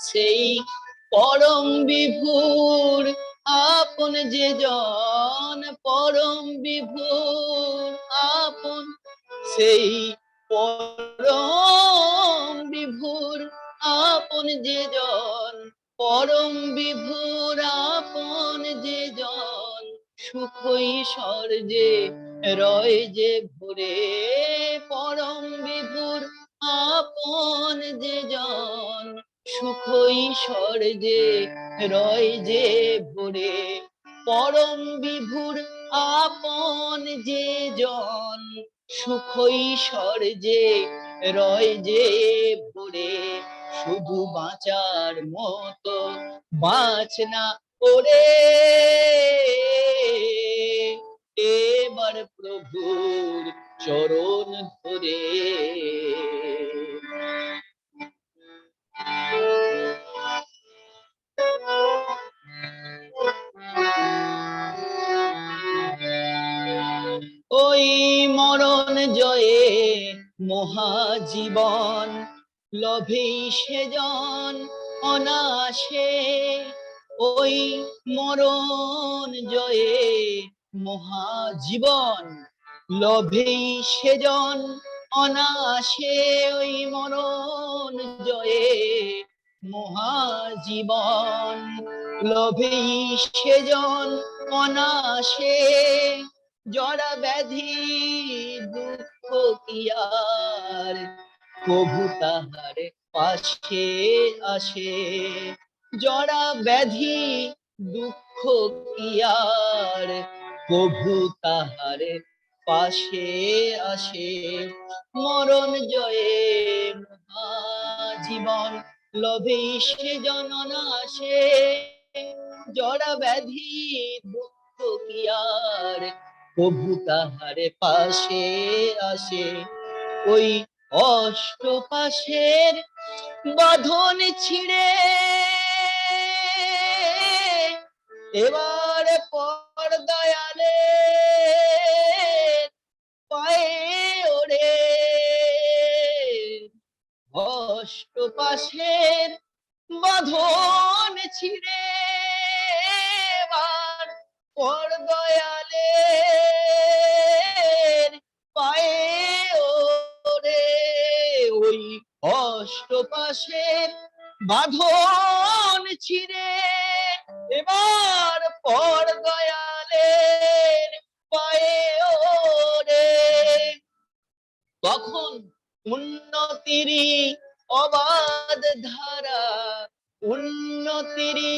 সেই পরম বিভুর আপন যে জন, পরম বিভুর আপন সেই পরম বিভুর আপন যে জন, পরম বিভুর আপন যে জন, সুখ ঐশ্বর্যে রয় যে ভরে, পরম বিভুর আপন যে জন, সুখ ঐশ্বর্যে রয় যে ভরে, পরম বিভুর আপন যে জন, সুখ ঐশ্বর্যে রয় যে ভরে, শুধু বাঁচার মতো বাঁচ না ওরে, এবার প্রভুর চরণ ধরে। ওই মরণ জয়ে মহাজীবন, লভেই সেজন অনাশে, ওই মরণ জয়ে মহাজীবন, লভেই সেজন অনাশে, ওই মরণ জয়ে মহাজীবন, লভেই সেজন অনাশে, জরা ব্যাধি দুঃখ কি আর প্রভু তাহার পাশে আসে, জরা ব্যাধি দুঃখ কি আর প্রভু তাহার পাশে আসে, মরণ জয়ে মহাজীবন, লভেই সেজন অনাশে, জরা ব্যাধি দুঃখ কি আর প্রভু তাহার পাশে আসে, ওই অষ্টপাশের বাঁধন ছিঁড়ে এবার পর দয়ালে পায়ে ওরে, অষ্টপাশের বাঁধন ছিঁড়ে এবার পর দয়ালে পায়ে ওরে, ওই অষ্টপাশের বাঁধন ছিঁড়ে এবার পর দয়ালের পায়ে ওরে, তখন উন্নতিরই অবাধ ধারা, উন্নতিরই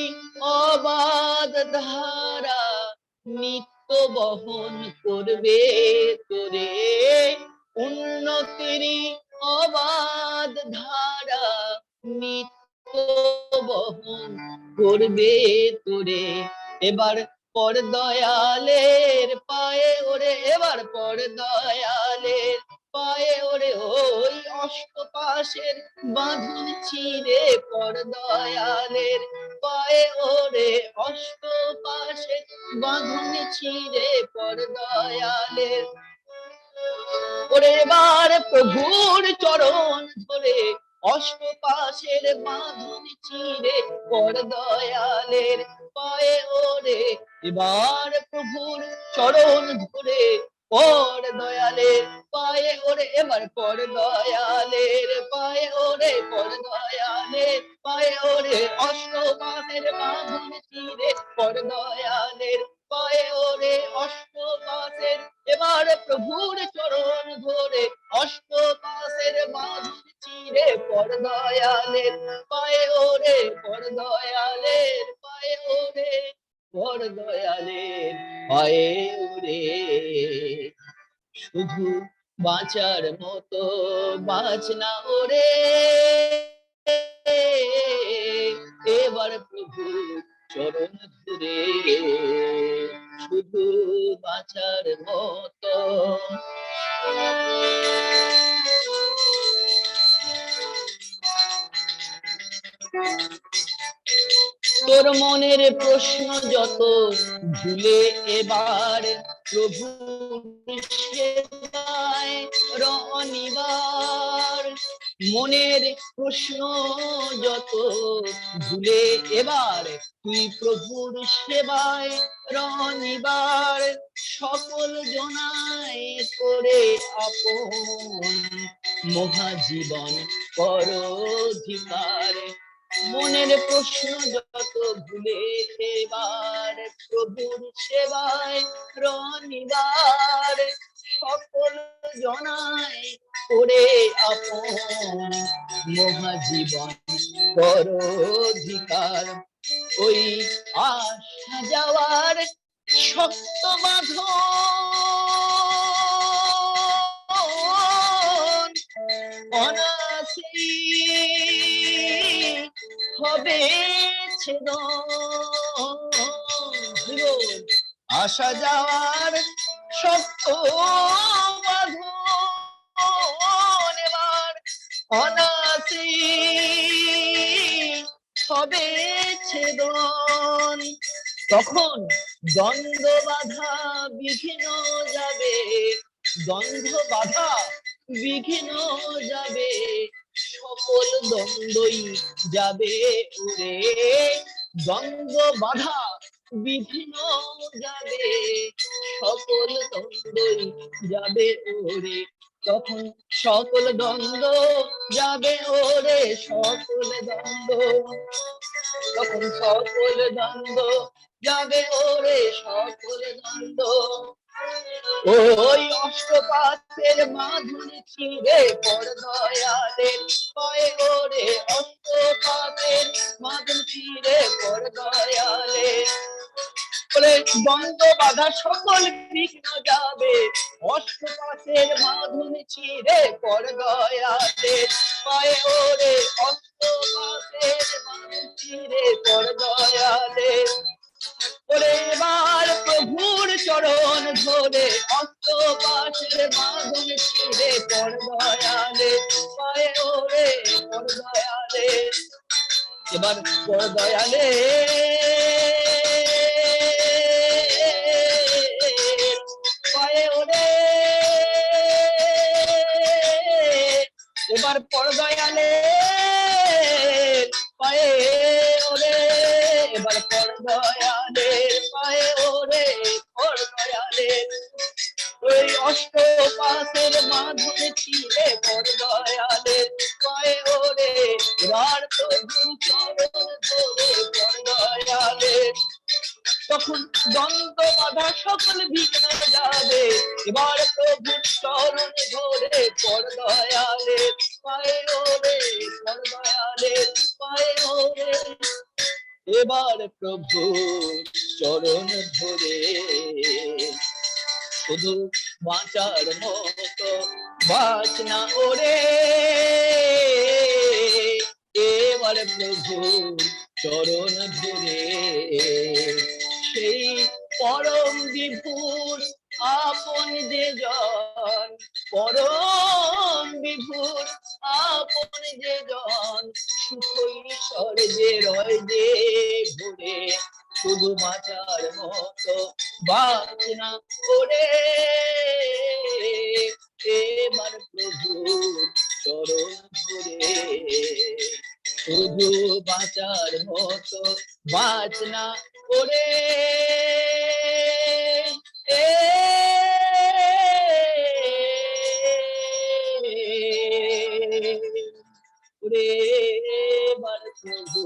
অবাধ ধারা নিত্য বহন করবে তোরে, উন্নতিরই অবাধ ধারা নিত্য বহন করবে তোরে, এবার পর দয়ালের পায়ে ওরে, এবার পর দয়ালের পায়ে ওরে, ওই অষ্টপাশের বাঁধন ছিঁড়ে পর দয়ালের পায়ে ওরে, অষ্টপাশের বাঁধন ছিঁড়ে পর দয়ালের ওরে, এবার প্রভুর চরণ ধরে, অষ্টপাশের বাঁধন ছিঁড়ে পর দয়ালের পায়ে ওরে, এবার প্রভুর চরণ ধরে পর দয়ালের পায়ে ওরে, এবার পর দয়ালের পায়ে ওরে, পর দয়ালের পায়ে ওরে, অষ্টপাশের বাঁধন ছিঁড়ে পর দয়ালের পায়ে ওরে, অষ্টপাশের এবার প্রভুর চরণ ধরে, অষ্টপাশের বাঁধন ছিঁড়ে পর দয়ালের পায়ে ওরে, পর দয়ালের পায়ে ওরে, পর দয়ালের পায়ে ওরে, শুধু বাঁচার মতো বাঁচ না ওরে, এবার প্রভু চরণ ধরে, শুধু বাঁচার মতো। তোর মনের প্রশ্ন যত ভুলে এবার প্রভু সেবায় অনিবার, মনের প্রশ্ন যত ভুলে এবার তুই প্রভুর সেবায় রনিবার, সকল জনায় করে আপন মহাজীবন কর অধিকার। মনের প্রশ্ন যত ভুলে এবার প্রভুর সেবায় রনিবার, সকল জনায় করে আপন মহাজীবন কর অধিকার। ওই আসা যাওয়ার শক্ত বাঁধন অনাসি হবে ছেদন, আসা যাওয়ার শক্ত বাঁধন এবার অনাসি হবে ছেদন। তখন দ্বন্দ্ব বাধা বিঘ্ন যাবে, দ্বন্দ্ব বাধা বিঘ্ন যাবে, সকল দ্বন্দ্বই যাবে উড়ে, দ্বন্দ্ব বাধা বিঘ্ন যাবে, সকল দ্বন্দ্বই যাবে ওরে। তখন সকল দ্বন্দ্ব যাবে ওরে, সকল দ্বন্দ্ব, তখন সকল দ্বন্দ্ব যাবে ওরে, সকল দ্বন্দ্ব। ওই অষ্টপাতের মাধুরী ছিঁড়ে পড় দয়ালে কয়ে ওরে, অষ্টপাতের মাধুরী ছিঁড়ে পড় দয়ালে। দ্বন্দ্ব বাধা সকল বিঘ্ন যাবে, অষ্টপাতের মাধুরী ছিঁড়ে পড় দয়ালে কয়ে ওরে, অষ্টপাতের মাধুরী ছিঁড়ে পড় দয়ালে। ওরে এবার প্রভুর চরণ ধরে অষ্টপাশের মাধুরী ছিঁড়ে পড় দয়ালে কয়ে ওরে, পড় দয়ালে এবার পড় দয়ালে। কয়ে ওরে এবার পড় দয়ালে, কয়ে ওরে এবার পড় দয়ালে, কয়ে ওরে পড় দয়ালে। ওই অষ্টপাশের মাধুরী ছিঁড়ে পড় দয়ালে কয়ে ওরে, এবার প্রভুর চরণ ধরে পড় দয়ালে। তখন দ্বন্দ্ব বাধা সকল বিঘ্ন যাবে, এবার প্রভুর চরণ ধরে পড় দয়ালে কয়ে ওরে, পড় দয়ালে কয়ে ওরে। এবার প্রভু চরণ ধরে শুধু বাঁচার মতো বাঁচ না ওরে, এবার প্রভু চরণ ধরে সেই পরম বিভুর আপন যে জন, পরম বিভুর আপন যে জন, সুখ ঈশ্বর যে রয় যে ঘুরে, শুধু বাঁচার মতো বাঁচ না করে, এবার প্রভু চরণ ধরে শুধু বাঁচার মতো বাঁচ না করে। এবার প্রভু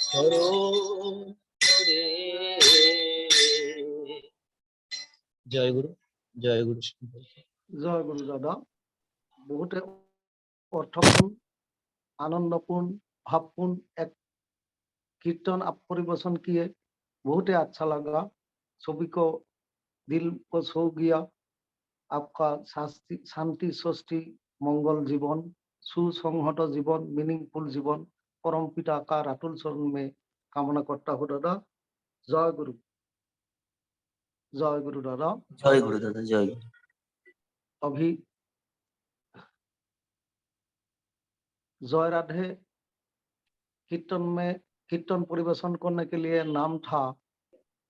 চরণ ধরে। জয় গুরু, জয় গুরু, জয় গুরু দাদা। বহুতে অর্থপূर्ण, आनंदपूर्ण, भावपूर्ण एक कीर्तन आप परिवेशन किए, बहुत ही अच्छा लगा, सभी को दिल को छू गया। आपका शांति षष्ठी मंगल जीवन, सुसंहत जीवन, मीनिंगफुल जीवन परम पिता का अतुल चरण में कामना करता हूँ दादा। जय गुरु, जय गुरु दादा, जय गुरु दादा, जय गुरु। अभी जय राधे कीर्तन में कीर्तन परिवेशन करने के लिए नाम था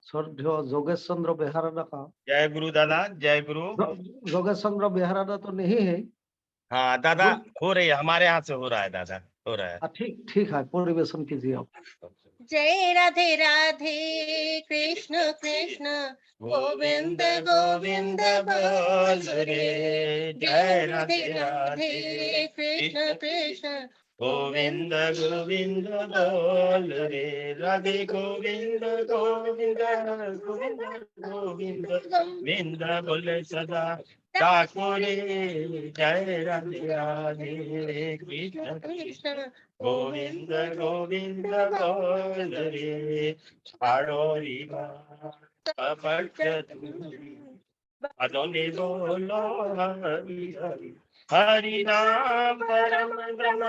श्रद्धेय जोगेश चंद्र बेहरादा का। जय गुरु दादा, जय गुरु। जोगेश चंद्र बेहरादा तो नहीं है, हाँ दादा गुड। हो रही है, हमारे यहाँ से हो रहा है दादा, हो रहा है। ठीक ठीक है, परिवेशन कीजिए आप। जय राधे राधे कृष्ण कृष्ण गोविंद गोविंद बोल रे। जय राधे राधे कृष्ण कृष्ण गोविंद गोविंद बोल रे, राधे गोविंद गोविंद गोविंद गोविंद गोविंद बोले सदा ठाकुरे। जय राधे राधे कृष्ण कृष्ण गोविंद गोविंद बोल रे, छाड़ो रीवा कपट अदोने बोलो हरि हरि, हरि नाम परम ब्रह्म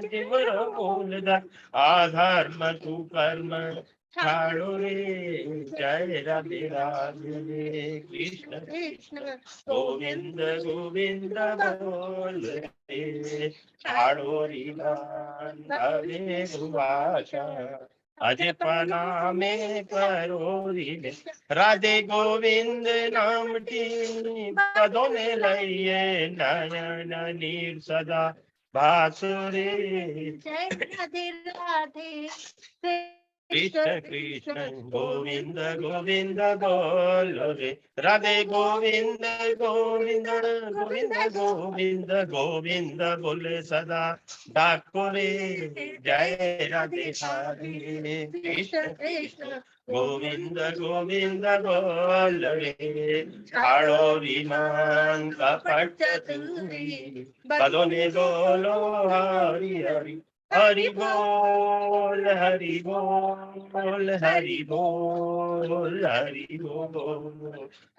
जीवरो मूलधर, आधर्म तू कर्म छाड़ो रे। जय राधे राधे कृष्ण कृष्ण गोविंद गोविंद बोल रे, छाड़ो रीमान हरे सुभाषा, अजपना में करो रीले, राधे गोविंद नाम की पदों ने लइए नयन नीर सदा बासुरे। जय राधे राधे कृष्ण कृष्ण गोविंद गोविंद बोल रे, राधे गोविंद गोविंद गोविंद गोविंद गोविंद बोले सदा डाकोरे। जय राधे राधे कृष्ण कृष्ण गोविंद गोविंद बोल रे, छाड़ो विमान कपट चतुरी, बदो ने बोलो हरि हरि, हरि बोल हरि बोल हरि बोल हरि बोल,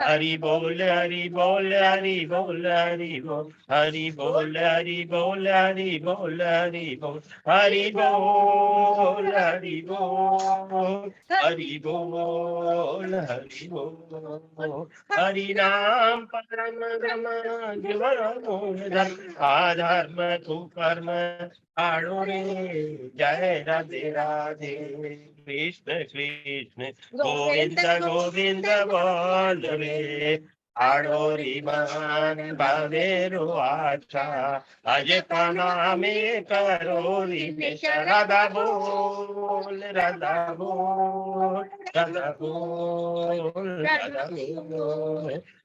हरि बोल हरि बोल हरि बोल हरि बोल, हरि बोल हरि बोल हरि बोल हरि बोल, हरि बोल हरि बोल हरि बोल हरि बोल, हरि नाम परम ब्रह्म जीवन मूलधर, आधर्म तू कर्म आड़ो रे। जय राधे राधे कृष्ण कृष्ण गोविंद गोविंद बोल रे, आड़ो री मान बावेरो आशा, अजय पना में करो री राधा बोल राधा बोल राधा बोल राधा बोल,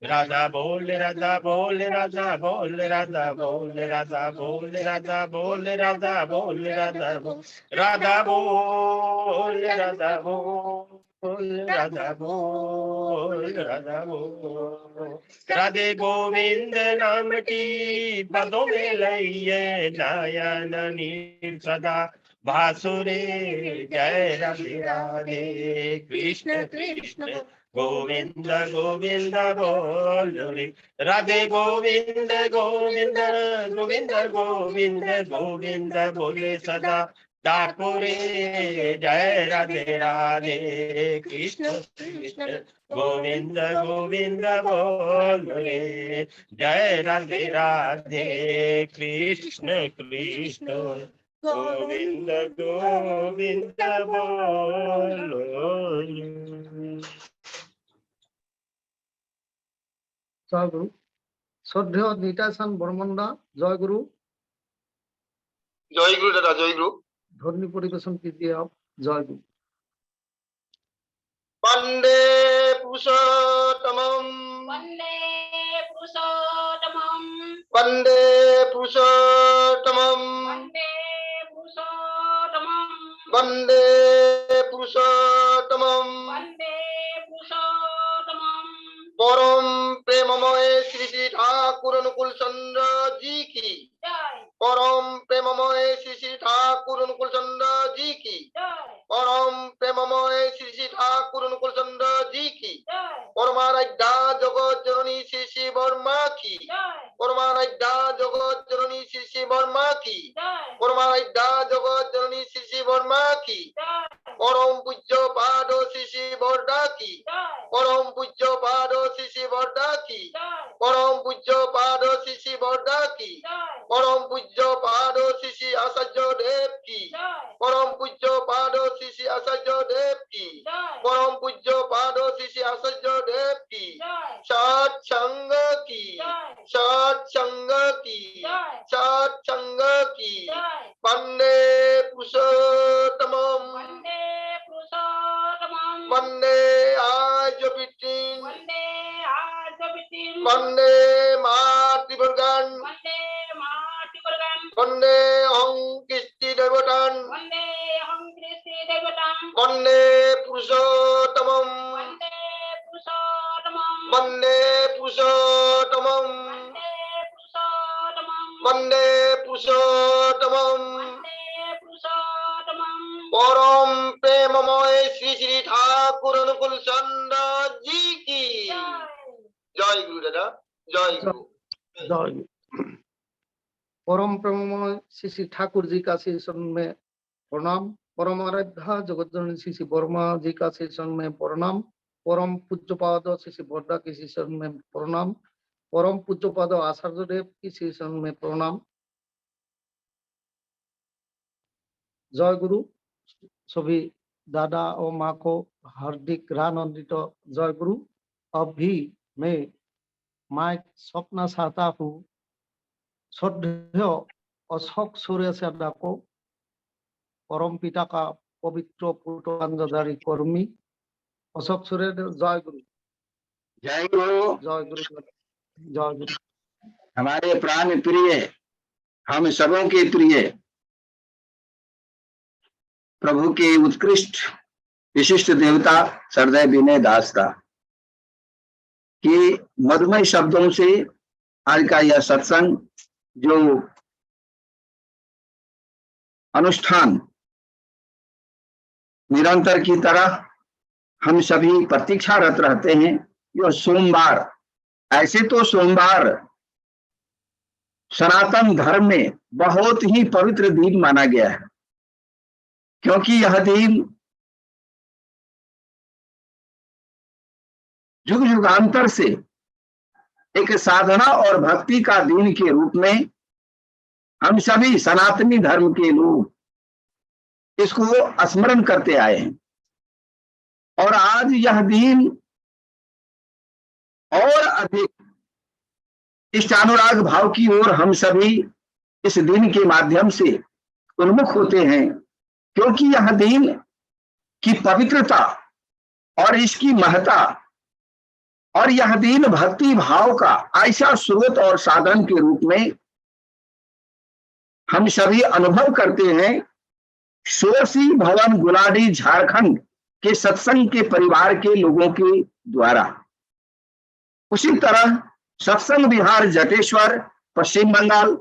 राधा बोल राधा बोल राधा बोल राधा बोल राधा बोल राधा बोल राधा बोल राधा बोल, राधा बोल राधा बोल राधा बोल राधा बोल, राधे गोविंद नाम की पदों में लइए नयन नीर सदा बासुरे। जय राधे राधे कृष्ण कृष्ण गोविंद गोविंद बोल रे, राधे गोविंद गोविंद गोविंद गोविंद गोविंद बोले सदा ठाकुरे। जय राधे राधे कृष्ण कृष्ण गोविंद गोविंद बोल रे, जय राधे राधे कृष्ण कृष्ण गोविंद गोविंद बोल। জয় গুরু। শ্রদ্ধেয় নিতাসান বর্মনদা, জয় গুরু। জয় গুরু দাদা, জয় গুরু। ধ্বনি পরিবেশন कीजिए आप। জয় গুরু। বন্দে পুরুষোত্তমম, वन्दे पुरुषोत्तमम् বন্দে পুরুষোত্তমম, वन्दे पुरुषोत्तमम् বন্দে পুরুষোত্তমম। वन्दे पुरुषोत्तमम् परम प्रेममय श्री श्री ठाकुर अनुकूल चंद्र जी की, जय परम प्रेममय श्री श्री ठाकुर अनुकूल चंद्र जी की, जय परम प्रेममय श्री श्री ठाकुर अनुकूल चंद्र जी की, जय परमाराध्या जगत जननी श्री श्री वर्मा की, जय परमाराध्या जगत जननी श्री श्री वर्मा की, जय परमाराध्या जगत जननी श्री श्री वर्मा की, जय परम पूज्य पाद श्री श्री बरदा की, जय परम पूज्य पाद श्री श्री बरदा की, जय परम पूज्य पाद श्री श्री बरदा की, जय परम पूज्य पाद श्री श्री आचार्य देव की, जय परम पूज्य पाद श्री श्री आचार्य देव की, जय परम पूज्य पाद श्री श्री आचार्य देव की, जय सत्संग की, जय सत्संग की, जय वन्दे मातृवर्गान् वन्दे मातृवर्गान् वन्दे अहं कृष्टिदेवतान् वन्देऽहं कृष्टिदेवतां वन्दे पुरुषोत्तमम् वन्दे पुरुषोत्तमं वन्दे पुरुषोत्तमम् वन्दे पुरुषोत्तमं वन्दे पुरुषोत्तमम् वन्दे पुरुषोत्तमं परम प्रेममय श्री श्री ठाकुर अनुकूल चंद्र जी की जय गुरु दादा जय गुरु जय गुरु। परम प्रेममय श्री श्री ठाकुर जी का सेशन में प्रणाम। परम आराध्या जगतजननी श्री श्री वर्मा जी का सेशन में प्रणाम। परम पूज्यपाद श्री श्री बड्डा की सेशन में प्रणाम। परम पूज्यपाद आचार्य देव की सेशन में प्रणाम। जय गुरु। सभी दादा और माँ को हार्दिक रानंदित जय गुरु। अभी मैं माइक सपना चाहता हूँ श्रद्धेय अशोक सुरेश दादा को, परम पिता का पवित्र पुत्रजारी कर्मी अशोक सुरेश। जय गुरु। जय गुरु। जय गुरु। जय गुरु। हमारे प्राण प्रिय, हम सबों के प्रिय प्रभु के उत्कृष्ट विशिष्ट देवता सरदय विनय दासता के मधुमय शब्दों से आज का यह सत्संग जो अनुष्ठान निरंतर की तरह हम सभी प्रतीक्षारत रहते हैं। यह सोमवार, ऐसे तो सोमवार सनातन धर्म में बहुत ही पवित्र दिन माना गया है, क्योंकि यह दिन युग युगांतर से एक साधना और भक्ति का दिन के रूप में हम सभी सनातनी धर्म के लोग इसको स्मरण करते आए हैं। और आज यह दिन और अधिक इष्टानुराग भाव की ओर हम सभी इस दिन के माध्यम से उन्मुख होते हैं, क्योंकि यह दिन की पवित्रता और इसकी महत्ता और यह दिन भक्ति भाव का ऐसा स्रोत और साधन के रूप में हम सभी अनुभव करते हैं। सोरसी भवन गुलाडी झारखंड के सत्संग के परिवार के लोगों के द्वारा, उसी तरह सत्संग विहार जटेश्वर पश्चिम बंगाल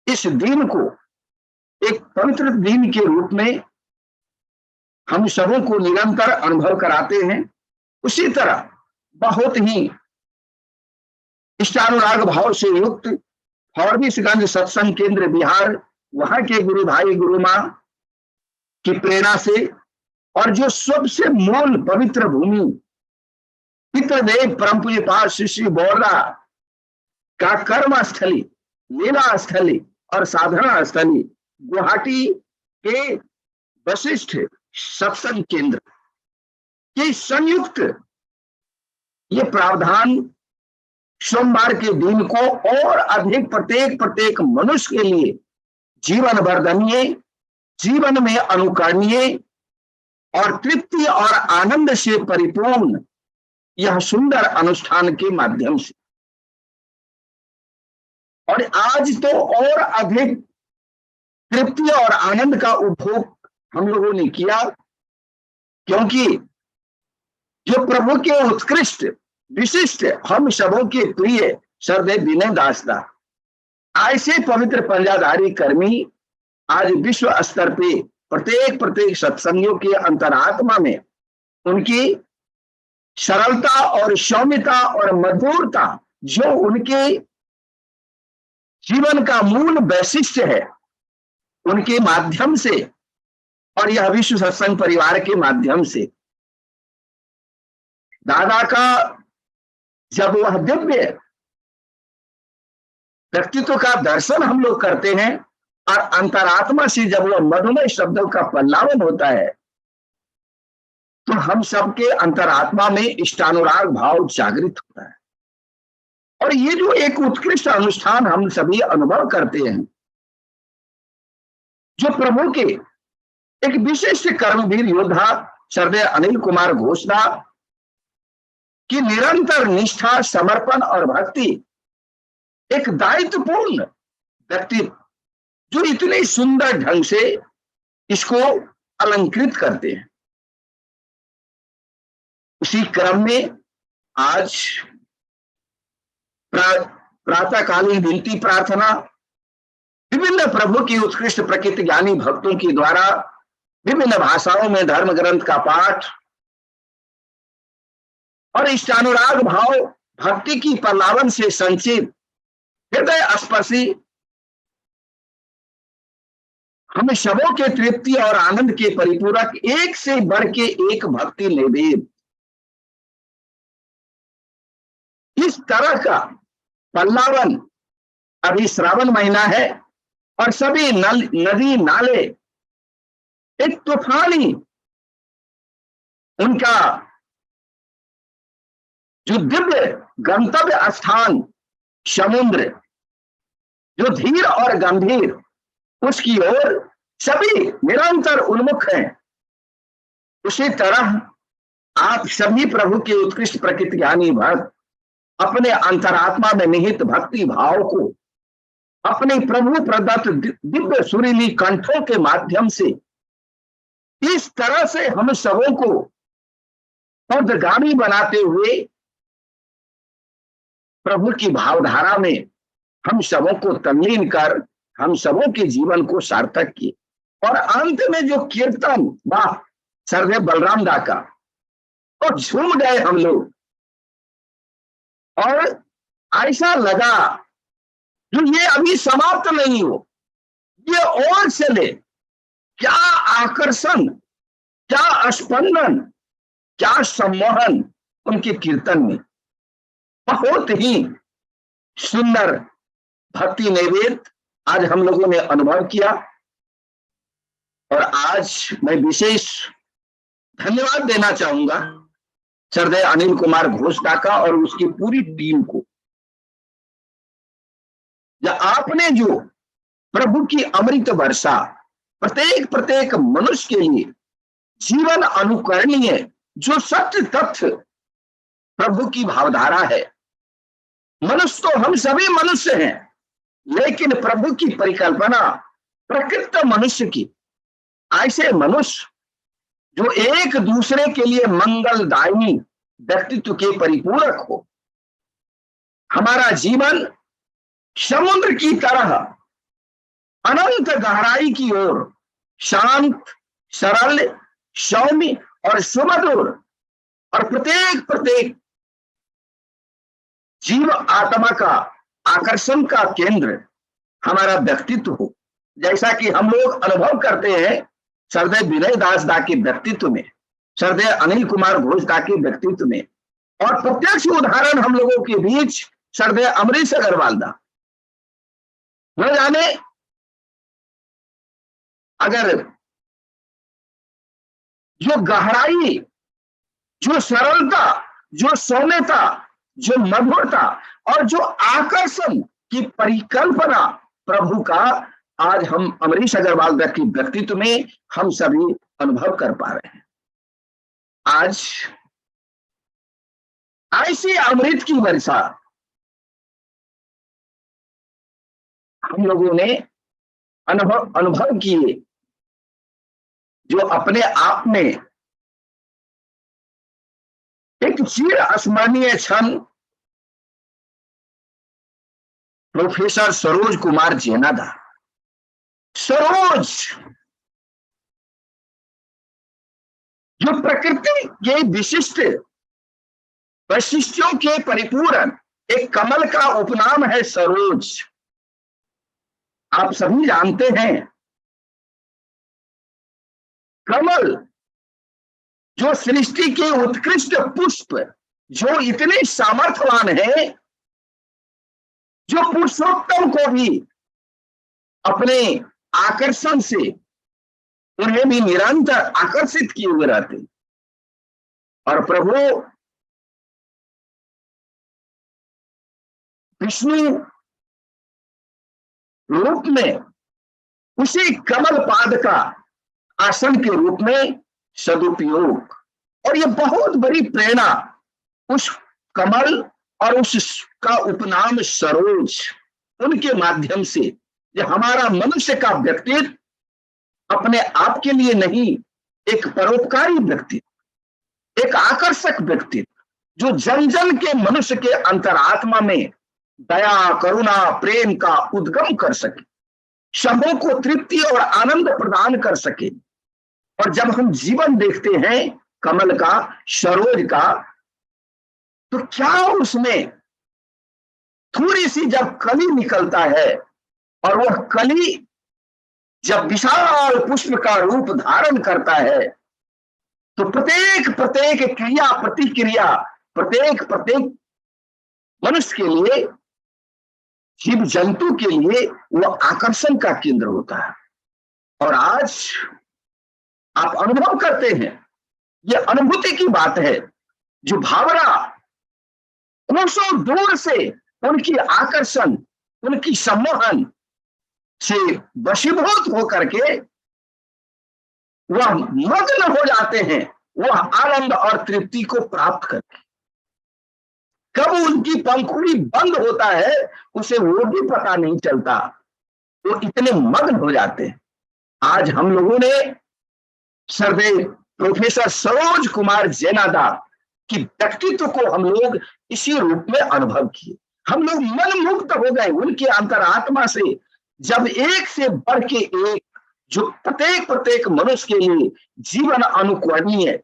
इस दिन को एक पवित्र दिन के रूप में हम सबों को निरंतर अनुभव कराते हैं। उसी तरह बहुत ही इष्टानुराग भाव से युक्त फॉर्बिसगंज सत्संग केंद्र बिहार, वहां के गुरु भाई गुरु माँ की प्रेरणा से और जो सबसे मूल पवित्र भूमि पितृदेव परम पूज्य पाद श्री श्री बोर्डा का कर्म स्थली, लीला स्थली और साधना स्थली गुवाहाटी के वशिष्ठ सत्संग केंद्र के संयुक्त ये प्रावधान सोमवार के दिन को और अधिक प्रत्येक मनुष्य के लिए जीवन वर्धनीय, जीवन में अनुकरणीय और तृप्ति और आनंद से परिपूर्ण यह सुंदर अनुष्ठान के माध्यम से, और आज तो और अधिक तृप्ति और आनंद का उपभोग हम लोगों ने किया, क्योंकि जो प्रभु के उत्कृष्ट विशिष्ट हम सबों के प्रिय सरदेव विनय दासदा ऐसे पवित्र पंजाधारी कर्मी आज विश्व स्तर पे प्रत्येक सत्संगियों के अंतरात्मा में उनकी सरलता और सौम्यता और मधुरता जो उनके जीवन का मूल वैशिष्ट्य है, उनके माध्यम से और यह विश्व सत्संग परिवार के माध्यम से दादा का जब वह दिव्य व्यक्तित्व का दर्शन हम लोग करते हैं और अंतरात्मा से जब वह मधुमय शब्दों का पल्लावन होता है, तो हम सबके अंतरात्मा में इष्टानुराग भाव जागृत होता है। और ये जो एक उत्कृष्ट अनुष्ठान हम सभी अनुभव करते हैं, जो प्रभु के एक विशिष्ट कर्मवीर योद्धा सरदेव अनिल कुमार घोषदा कि निरंतर निष्ठा, समर्पण और भक्ति एक दायित्वपूर्ण व्यक्तित्व जो इतने सुंदर ढंग से इसको अलंकृत करते हैं। उसी क्रम में आज प्रातःकालीन विनती प्रार्थना, विभिन्न प्रभु की उत्कृष्ट प्रकृति ज्ञानी भक्तों के द्वारा विभिन्न भाषाओं में धर्म ग्रंथ का पाठ और इष्टानुराग भाव भक्ति की पल्लावन से संचित हृदय स्पर्शी हमें सबों के तृप्ति और आनंद के परिपूरक एक से बढ़ के एक भक्ति नैवेद्य, इस तरह का पल्लावन, अभी श्रावण महीना है और सभी नदी नाले एक तूफानी उनका जो दिव्य गंतव्य स्थान समुद्र जो धीर और गंभीर, उसकी ओर सभी निरंतर उन्मुख हैं। उसी तरह आप सभी प्रभु के उत्कृष्ट प्रकृति ज्ञानी भक्त अपने अंतरात्मा में निहित भक्ति भाव को अपने प्रभु प्रदत्त दिव्य सुरीली कंठों के माध्यम से इस तरह से हम सबों को पदगामी बनाते हुए प्रभु की भावधारा में हम सबों को तल्लीन कर हम सबों के जीवन को सार्थक किए। और अंत में जो कीर्तन, वाह सरदेव बलराम दा का, और झूम गए हम लोग। और ऐसा लगा जो ये अभी समाप्त नहीं हो, ये और चले। क्या आकर्षण, क्या स्पंदन, क्या सम्मोहन उनके कीर्तन में। बहुत ही सुंदर भक्ति नैवेद्य आज हम लोगों ने अनुभव किया। और आज मैं विशेष धन्यवाद देना चाहूंगा सरदेव अनिल कुमार घोष का और उसकी पूरी टीम को। आपने जो प्रभु की अमृत वर्षा प्रत्येक मनुष्य के लिए जीवन अनुकरणीय जो सत्य तथ्य प्रभु की भावधारा है। मनुष्य तो हम सभी मनुष्य हैं, लेकिन प्रभु की परिकल्पना प्रकृत मनुष्य की, ऐसे मनुष्य जो एक दूसरे के लिए मंगलदायी व्यक्तित्व के परिपूरक हो। हमारा जीवन समुद्र की तरह अनंत गहराई की ओर शांत, सरल, सौम्य और सुमधुर, और प्रत्येक जीव आत्मा का आकर्षण का केंद्र हमारा व्यक्तित्व हो। जैसा कि हम लोग अनुभव करते हैं सरदेव विनय दास दा के व्यक्तित्व में, सरदेव अनिल कुमार घोष दा के व्यक्तित्व में, और प्रत्यक्ष उदाहरण हम लोगों के बीच सरदेव अमरीश अग्रवाल दा। न जाने अगर जो गहराई, जो सरलता, जो सौम्यता, जो मधुरता और जो आकर्षण की परिकल्पना प्रभु का आज हम अमरीश अग्रवाल के व्यक्तित्व में हम सभी अनुभव कर पा रहे हैं। आज ऐसी अमृत की वर्षा हम लोगों ने अनुभव किए, जो अपने आप में एक चिर अस्मरणीय क्षण प्रोफेसर सरोज कुमार जेना दा। सरोज जो प्रकृति के विशिष्ट वैशिष्ट्यों के परिपूर्ण एक कमल का उपनाम है सरोज। आप सभी जानते हैं कमल जो सृष्टि के उत्कृष्ट पुष्प, जो इतने सामर्थ्यवान है, जो पुरुषोत्तम को भी अपने आकर्षण से उन्हें भी निरंतर आकर्षित किए हुए रहते। और प्रभु विष्णु रूप में उसी कमल पाद का आसन के रूप में सदुपयोग। और ये बहुत बड़ी प्रेरणा उस कमल और उसका उपनाम सरोज, उनके माध्यम से जो हमारा मनुष्य का व्यक्तित्व अपने आप के लिए नहीं, एक परोपकारी व्यक्तित्व, एक आकर्षक व्यक्तित्व, जो जन जन के मनुष्य के अंतरात्मा में दया, करुणा, प्रेम का उद्गम कर सके, सबों को तृप्ति और आनंद प्रदान कर सके। और जब हम जीवन देखते हैं कमल का, सरोज का, तो क्या उसमें थोड़ी सी जब कली निकलता है और वह कली जब विशाल पुष्प का रूप धारण करता है, तो प्रत्येक प्रत्येक क्रिया प्रतिक्रिया, प्रत्येक प्रत्येक मनुष्य के लिए, जीव जंतु के लिए वह आकर्षण का केंद्र होता है। और आज आप अनुभव करते हैं, यह अनुभूति की बात है, जो भावना कोसों दूर से उनकी आकर्षण, उनकी सम्मोहन से वशीभूत होकर के वह मग्न हो जाते हैं, वह आनंद और तृप्ति को प्राप्त करके। कब उनकी पंखुड़ी बंद होता है उसे वो भी पता नहीं चलता, वो इतने मग्न हो जाते हैं। आज हम लोगों ने श्रद्धेय प्रोफेसर सरोज कुमार जैनादा की व्यक्तित्व को हम लोग इसी रूप में अनुभव किए। हम लोग मन मुक्त हो गए उनके अंतरात्मा से, जब एक से बढ़ के एक, जो प्रत्येक प्रत्येक मनुष्य के लिए जीवन अनुकरणीय,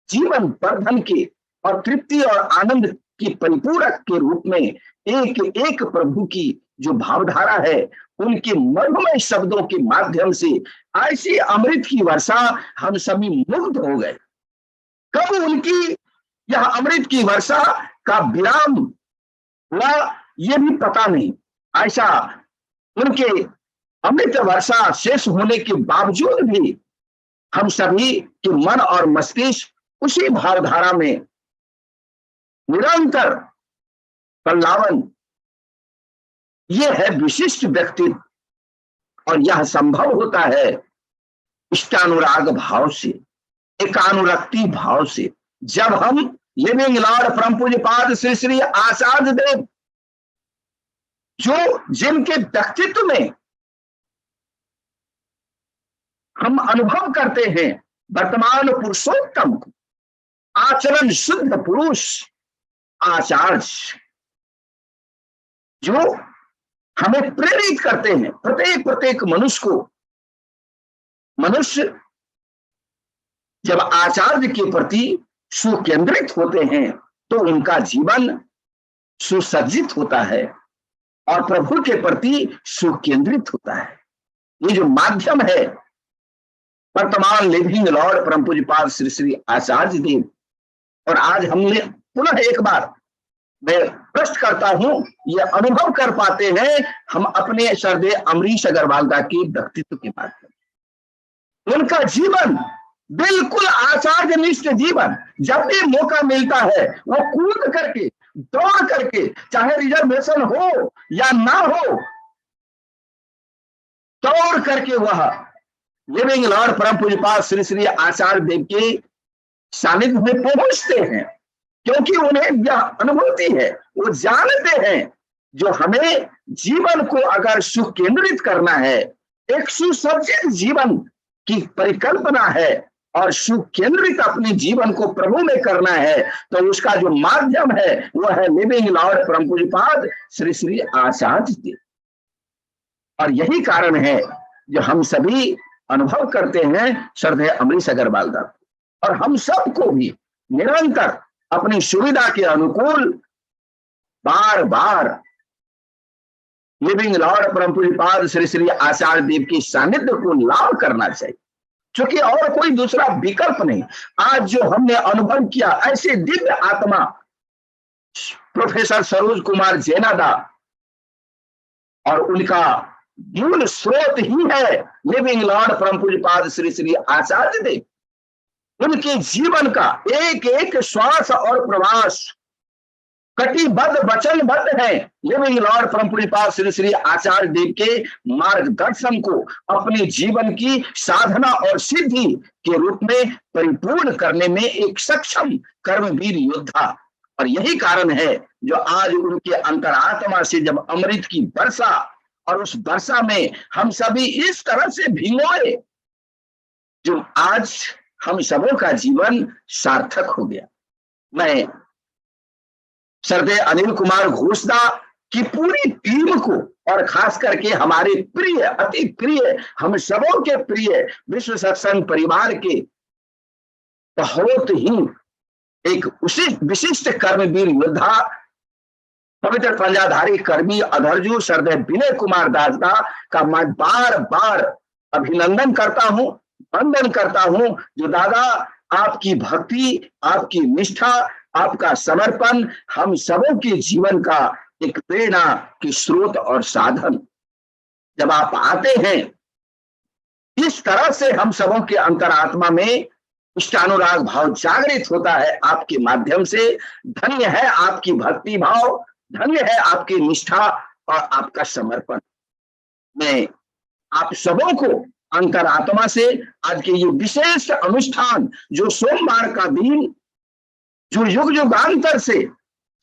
जीवन वर्धन के और तृप्ति और आनंद की परिपूरक के रूप में एक एक प्रभु की जो भावधारा है, उनके मधुमय शब्दों के माध्यम से ऐसी अमृत की वर्षा हम सभी मुग्ध हो गए। कब उनकी यह अमृत की वर्षा का विराम हुआ ये भी पता नहीं। ऐसा उनके अमृत वर्षा शेष होने के बावजूद भी हम सभी के मन और मस्तिष्क उसी भावधारा में निरंतर प्रलावन। ये है विशिष्ट व्यक्तित्व और यह संभव होता है इष्टानुराग भाव से, एकानुरक्ति भाव से। जब हम लिविंग लॉर्ड परम पूज्यपाद श्री श्री आचार्य देव, जो जिनके व्यक्तित्व में हम अनुभव करते हैं वर्तमान पुरुषोत्तम को, आचरण शुद्ध पुरुष आचार्य, जो हमें प्रेरित करते हैं प्रत्येक प्रत्येक मनुष्य को। मनुष्य जब आचार्य के प्रति सुकेंद्रित होते हैं तो उनका जीवन सुसज्जित होता है और प्रभु के प्रति सुकेंद्रित होता है। ये जो माध्यम है वर्तमान लिविंग लॉर्ड परम पूज्यपाद श्री श्री आचार्य देव। और आज हमने पुनः एक बार मैं प्रश्न करता हूं, ये अनुभव कर पाते हैं हम अपने श्रद्धेय अमरीश अग्रवाल के व्यक्तित्व के माध्यम। उनका जीवन बिल्कुल आचार्य निष्ठ जीवन। जब भी मौका मिलता है वो कूद करके, दौड़ करके, चाहे रिजर्वेशन हो या ना हो, दौड़ करके वह लिविंग लॉर्ड परम पूज्यपाद श्री श्री आचार्य देव के सानिध्य में पहुंचते हैं, क्योंकि उन्हें यह अनुभूति है, वो जानते हैं जो हमें जीवन को अगर सुकेंद्रित करना है, एक सुसज्जित जीवन की परिकल्पना है और सुकेंद्रित अपने जीवन को प्रभु में करना है, तो उसका जो माध्यम है वह है लिविंग लॉर्ड परम पूज्यपाद श्री श्री आचार्य देव। और यही कारण है जो हम सभी अनुभव करते हैं श्रद्धेय अमरीश अग्रवाल का। और हम सबको भी निरंतर अपनी सुविधा के अनुकूल बार बार लिविंग लॉर्ड परम पूज्यपाद श्री श्री आचार्य देव के सानिध्य को लाभ करना चाहिए, क्योंकि और कोई दूसरा विकल्प नहीं। आज जो हमने अनुभव किया, ऐसे दिव्य आत्मा प्रोफेसर सरोज कुमार जैनादा, और उनका मूल स्रोत ही है लिविंग लॉर्ड परम पूज्यपाद श्री श्री आचार्य देव। उनके जीवन का एक एक श्वास और प्रवास कटिबद्ध वचनबद्ध है लिविंग लॉर्ड परम पूज्यपाद श्री श्री आचार्य देव के मार्गदर्शन को अपने जीवन की साधना और सिद्धि के रूप में परिपूर्ण करने में एक सक्षम कर्मवीर योद्धा और यही कारण है जो आज उनके अंतरात्मा से जब अमृत की वर्षा, और उस वर्षा में हम सभी इस तरह से भिगोए, जो आज हम सबों का जीवन सार्थक हो गया। मैं श्रद्धेय अनिल कुमार घोषदा की पूरी टीम को, और खास करके हमारे प्रिय, अति प्रिय, हम सबों के प्रिय विश्व सत्संग परिवार के बहुत ही एक विशिष्ट कर्मवीर योद्धा, पवित्र पंजाधारी कर्मी अधरजू श्रद्धेय विनय कुमार दासदा का मैं बार बार अभिनंदन करता हूं, वंदन करता हूं। जो दादा, आपकी भक्ति, आपकी निष्ठा, आपका समर्पण हम सबों के जीवन का एक प्रेरणा की स्रोत और साधन। जब आप आते हैं इस तरह से हम सबों के अंतरात्मा में इष्टानुराग भाव जागृत होता है आपके माध्यम से। धन्य है आपकी भक्ति भाव, धन्य है आपकी निष्ठा और आपका समर्पण। मैं आप सबों को अंतरात्मा से आज के ये विशेष अनुष्ठान, जो सोमवार का दिन, जो युग युगांतर से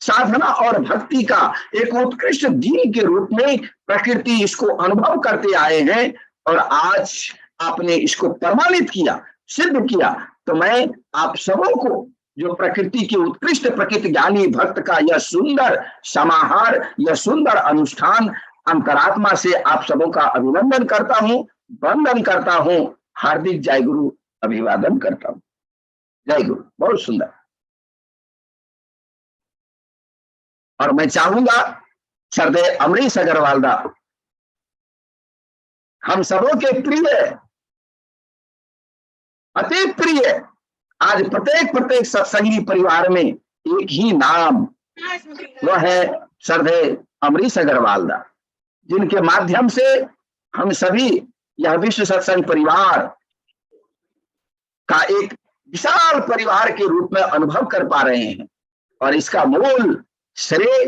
साधना और भक्ति का एक उत्कृष्ट दिन के रूप में प्रकृति इसको अनुभव करते आए हैं, और आज आपने इसको प्रमाणित किया, सिद्ध किया। तो मैं आप सबों को, जो प्रकृति के उत्कृष्ट प्रकृति ज्ञानी भक्त का यह सुंदर समाहार, यह सुंदर अनुष्ठान, अंतरात्मा से आप सबों का अभिनंदन करता हूं, वंदन करता हूं, हार्दिक जय गुरु अभिवादन करता हूं। जय गुरु। बहुत सुंदर। और मैं चाहूंगा श्रद्धेय अमरीश अग्रवाल दा, हम सबों के प्रिय, अति प्रिय, आज प्रत्येक सत्संगी परिवार में एक ही नाम, वह है श्रद्धेय अमरीश अग्रवाल दा, जिनके माध्यम से हम सभी यह विश्व सत्संग परिवार का एक विशाल परिवार के रूप में अनुभव कर पा रहे हैं। और इसका मूल श्रेय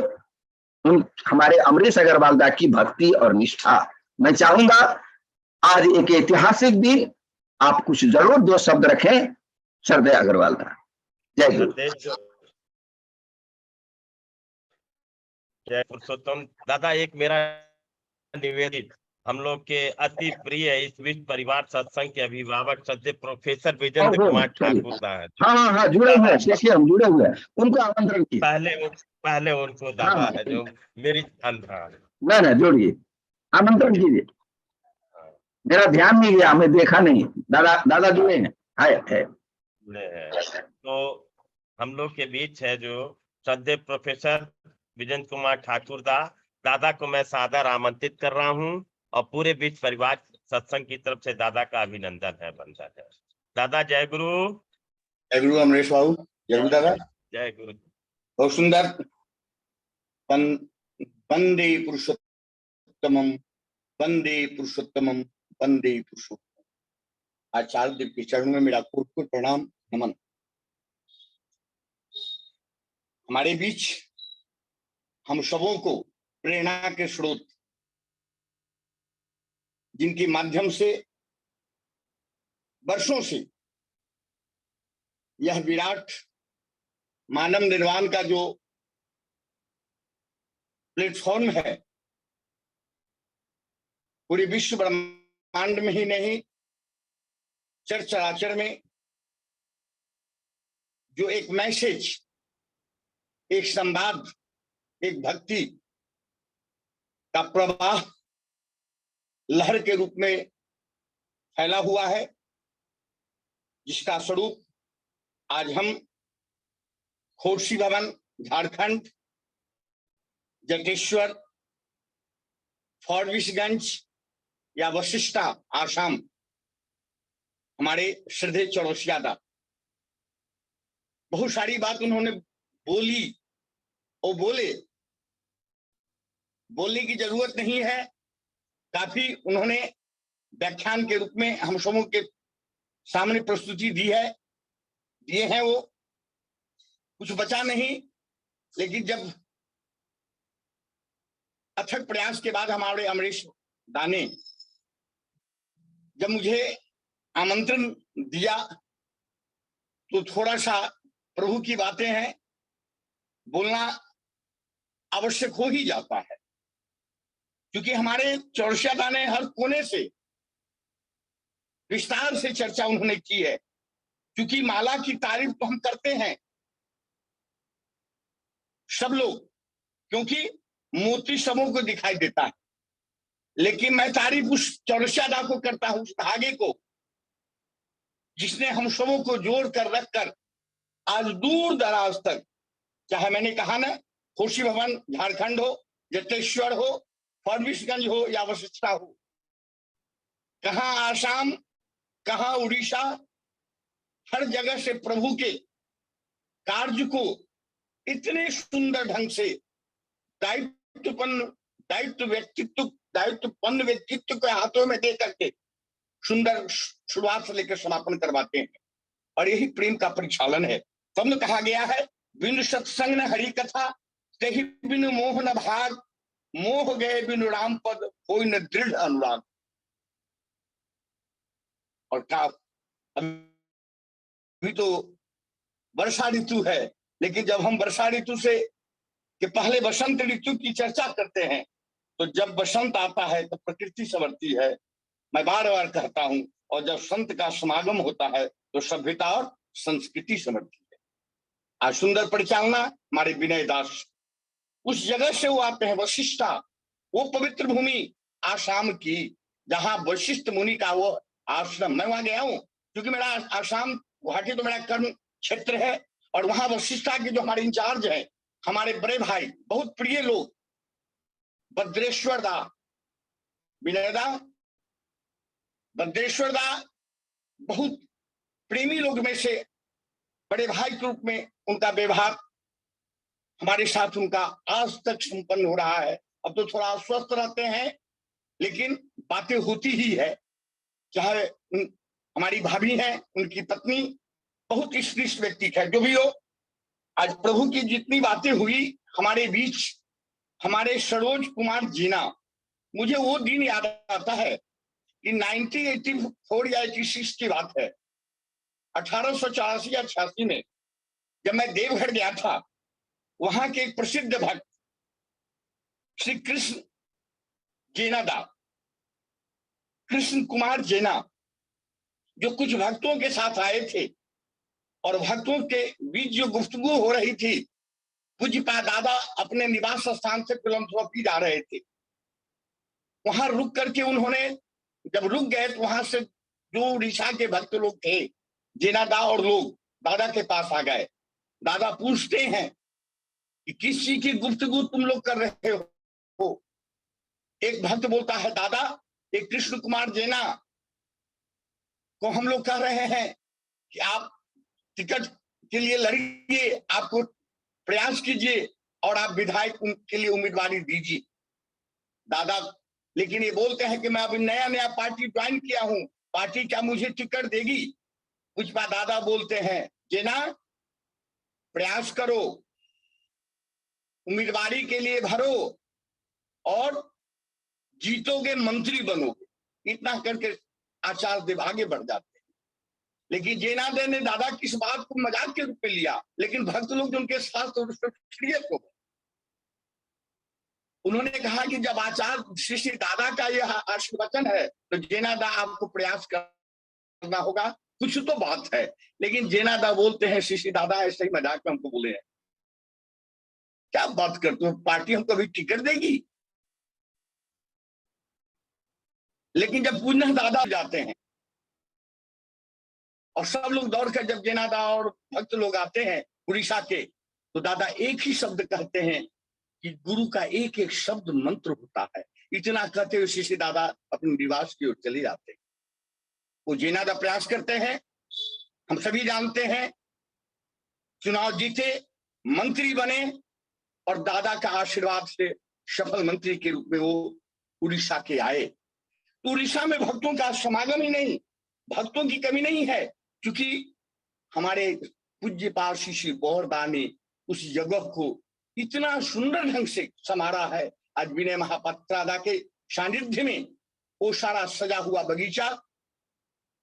उन हमारे अमरीश अग्रवाल दा की भक्ति और निष्ठा। मैं चाहूंगा आज एक ऐतिहासिक दिन, आप कुछ जरूर दो शब्द रखें श्रद्धेय अग्रवाल दा। जय गुरु। जय पुरुषोत्तम दादा। एक मेरा निवेदित, हम लोग के अति प्रिय इस विश्व परिवार सत्संग के अभिभावक श्रद्धेय प्रोफेसर विजेंद्र कुमार ठाकुर दा है। हाँ, जुड़े हुए हैं, हम जुड़े हुए हैं, उनको आमंत्रण कीजिए। पहले उनको दादा है जो मेरी ना जोड़िए, आमंत्रण कीजिए। मेरा ध्यान नहीं गया, मैं देखा नहीं। दादा जुड़े हैं, है। तो हम लोग के बीच है जो श्रद्धेय प्रोफेसर विजेंद्र कुमार ठाकुर दादा को मैं सादर आमंत्रित कर रहा हूं, और पूरे विश्व परिवार सत्संग की तरफ से दादा का अभिनंदन है, बंधन है। दादा जय गुरु। जय गुरु अमरीश बाबू। जय गुरु दादा। जय गुरु। बहुत सुंदर। वंदे पुरुषोत्तमम, वंदे पुरुषोत्तमम, वंदे पुरुषोत्तम। आचार्य देव के चरणों में मेरा कोटि प्रणाम, नमन। हमारे बीच हम सबों को प्रेरणा के स्रोत, जिनके माध्यम से वर्षों से यह विराट मानव निर्वाण का जो प्लेटफॉर्म है, पूरे विश्व ब्रह्मांड में ही नहीं, चराचर में जो एक मैसेज, एक संवाद, एक भक्ति का प्रवाह लहर के रूप में फैला हुआ है, जिसका स्वरूप आज हम खोरसी भवन झारखंड, जटेश्वर, फॉरबिसगंज या वशिष्ठा आसाम, हमारे श्रद्धेय चौरसिया दा, बहुत सारी बात उन्होंने बोली और बोलने की जरूरत नहीं है। काफी उन्होंने व्याख्यान के रूप में हम सबों के सामने प्रस्तुति दिए हैं। वो कुछ बचा नहीं, लेकिन जब अथक प्रयास के बाद हमारे अमरीश दा ने जब मुझे आमंत्रण दिया, तो थोड़ा सा प्रभु की बातें हैं, बोलना आवश्यक हो ही जाता है, क्योंकि हमारे चौरसिया ने हर कोने से विस्तार से चर्चा उन्होंने की है। क्योंकि माला की तारीफ तो हम करते हैं सब लोग, क्योंकि मोती सबों को दिखाई देता है, लेकिन मैं तारीफ उस चौरसिया को करता हूं, उस धागे को जिसने हम सबों को जोड़ कर रखकर आज दूर दराज तक, चाहे मैंने कहा ना खुशी भवन झारखंड हो, जटेश्वर हो, फरबिसगंज हो या वशिष्ठा हो, कहाँ आसाम, कहाँ उड़ीसा, हर जगह से प्रभु के कार्य को इतने सुंदर ढंग से दायित्वपन्न व्यक्तित्व के हाथों में दे करके सुंदर शुरुआत से लेकर समापन करवाते हैं, और यही प्रेम का परिचालन है। तब में कहा गया है, बिनु सत्संग न हरि कथा, तहि बिनु मोह न भाग, मोह गए बिनु राम पद, कोई न दृढ़ अनुराग। और का अभी तो वर्षा ऋतु है, लेकिन जब हम वर्षा ऋतु से के पहले बसंत ऋतु की चर्चा करते हैं, तो जब बसंत आता है तो प्रकृति संवरती है, मैं बार बार कहता हूं, और जब संत का समागम होता है तो सभ्यता और संस्कृति संवरती है। आज सुंदर परिचालना हमारे विनय दास उस जगह से वो आते हैं, वशिष्ठा, वो पवित्र भूमि आसाम की, जहां वशिष्ठ मुनि का वो आश्रम, मैं वहां गया हूं क्योंकि मेरा आसाम गुवाहाटी तो मेरा कर्म क्षेत्र है, और वहां वशिष्ठा के जो हमारे इंचार्ज हैं, हमारे बड़े भाई, बहुत प्रिय लोग, भद्रेश्वर दा, विनय दा, भद्रेश्वर दा, बहुत प्रेमी लोग में से बड़े भाई के रूप में उनका व्यवहार हमारे साथ उनका आज तक संपन्न हो रहा है। अब तो थोड़ा अस्वस्थ रहते हैं, लेकिन बातें होती ही है। चाहे हमारी भाभी हैं, उनकी पत्नी बहुत श्रेष्ठ व्यक्ति है, जो भी हो, आज प्रभु की जितनी बातें हुई हमारे बीच, हमारे सरोज कुमार जीना, मुझे वो दिन याद आता है कि 1984 या 86 की बात है, 1884 या 86 में जब मैं देवघर गया था, वहां के एक प्रसिद्ध भक्त श्री कृष्ण जेना दा, कृष्ण कुमार जेना, जो कुछ भक्तों के साथ आए थे, और भक्तों के बीच जो गुफ्तगू हो रही थी, पूज्यपा दादा अपने निवास स्थान से फिलंथ्रोपी जा रहे थे, वहां रुक करके उन्होंने, जब रुक गए तो वहां से जो उड़ीसा के भक्त लोग थे, जेना दा और लोग दादा के पास आ गए। दादा पूछते हैं कि किस चीज की गुफ्तगू तुम लोग कर रहे हो? एक भक्त बोलता है, दादा एक कृष्ण कुमार जेना को हम लोग कह रहे हैं कि आप टिकट के लिए लड़िए, आपको प्रयास कीजिए और आप विधायक के लिए उम्मीदवारी दीजिए। दादा लेकिन ये बोलते हैं कि मैं अभी नया नया पार्टी ज्वाइन किया हूं, पार्टी क्या मुझे टिकट देगी? कुछ बात दादा बोलते हैं, जेना प्रयास करो, उम्मीदवारी के लिए भरो और जीतोगे, मंत्री बनोगे। इतना करके आचार्य देव आगे बढ़ जाते हैं। लेकिन जेनादेव ने दादा की इस बात को मजाक के रूप में लिया, लेकिन भक्त लोग जो उनके साथ तो सीरियस हो गए। उन्होंने कहा कि जब आचार्य श्री श्री दादा का यह आशीर्वचन है तो जेनादा आपको प्रयास करना होगा, कुछ तो बात है। लेकिन जेनादा बोलते हैं, श्री श्री दादा ऐसे ही मजाक में हमको बोले हैं, क्या बात करते हो, पार्टी हमको अभी टिकट देगी? लेकिन जब पुनः दादा जाते हैं और सब लोग दौड़कर जब जेनादा और भक्त लोग आते हैं उड़ीसा के, तो दादा एक ही शब्द कहते हैं कि गुरु का एक एक शब्द मंत्र होता है। इतना कहते हुए श्री दादा अपने निवास की ओर चले जाते हैं। वो जेनादा प्रयास करते हैं, हम सभी जानते हैं, चुनाव जीते, मंत्री बने और दादा का आशीर्वाद से सफल मंत्री के रूप में वो उड़ीसा के आए। तो उड़ीसा में भक्तों का समागम ही नहीं, भक्तों की कमी नहीं है, क्योंकि हमारे पूज्य पाल श्री गौरदा ने उस जगह को इतना सुंदर ढंग से संवारा है। आज विनय महापात्रा के सानिध्य में वो सारा सजा हुआ बगीचा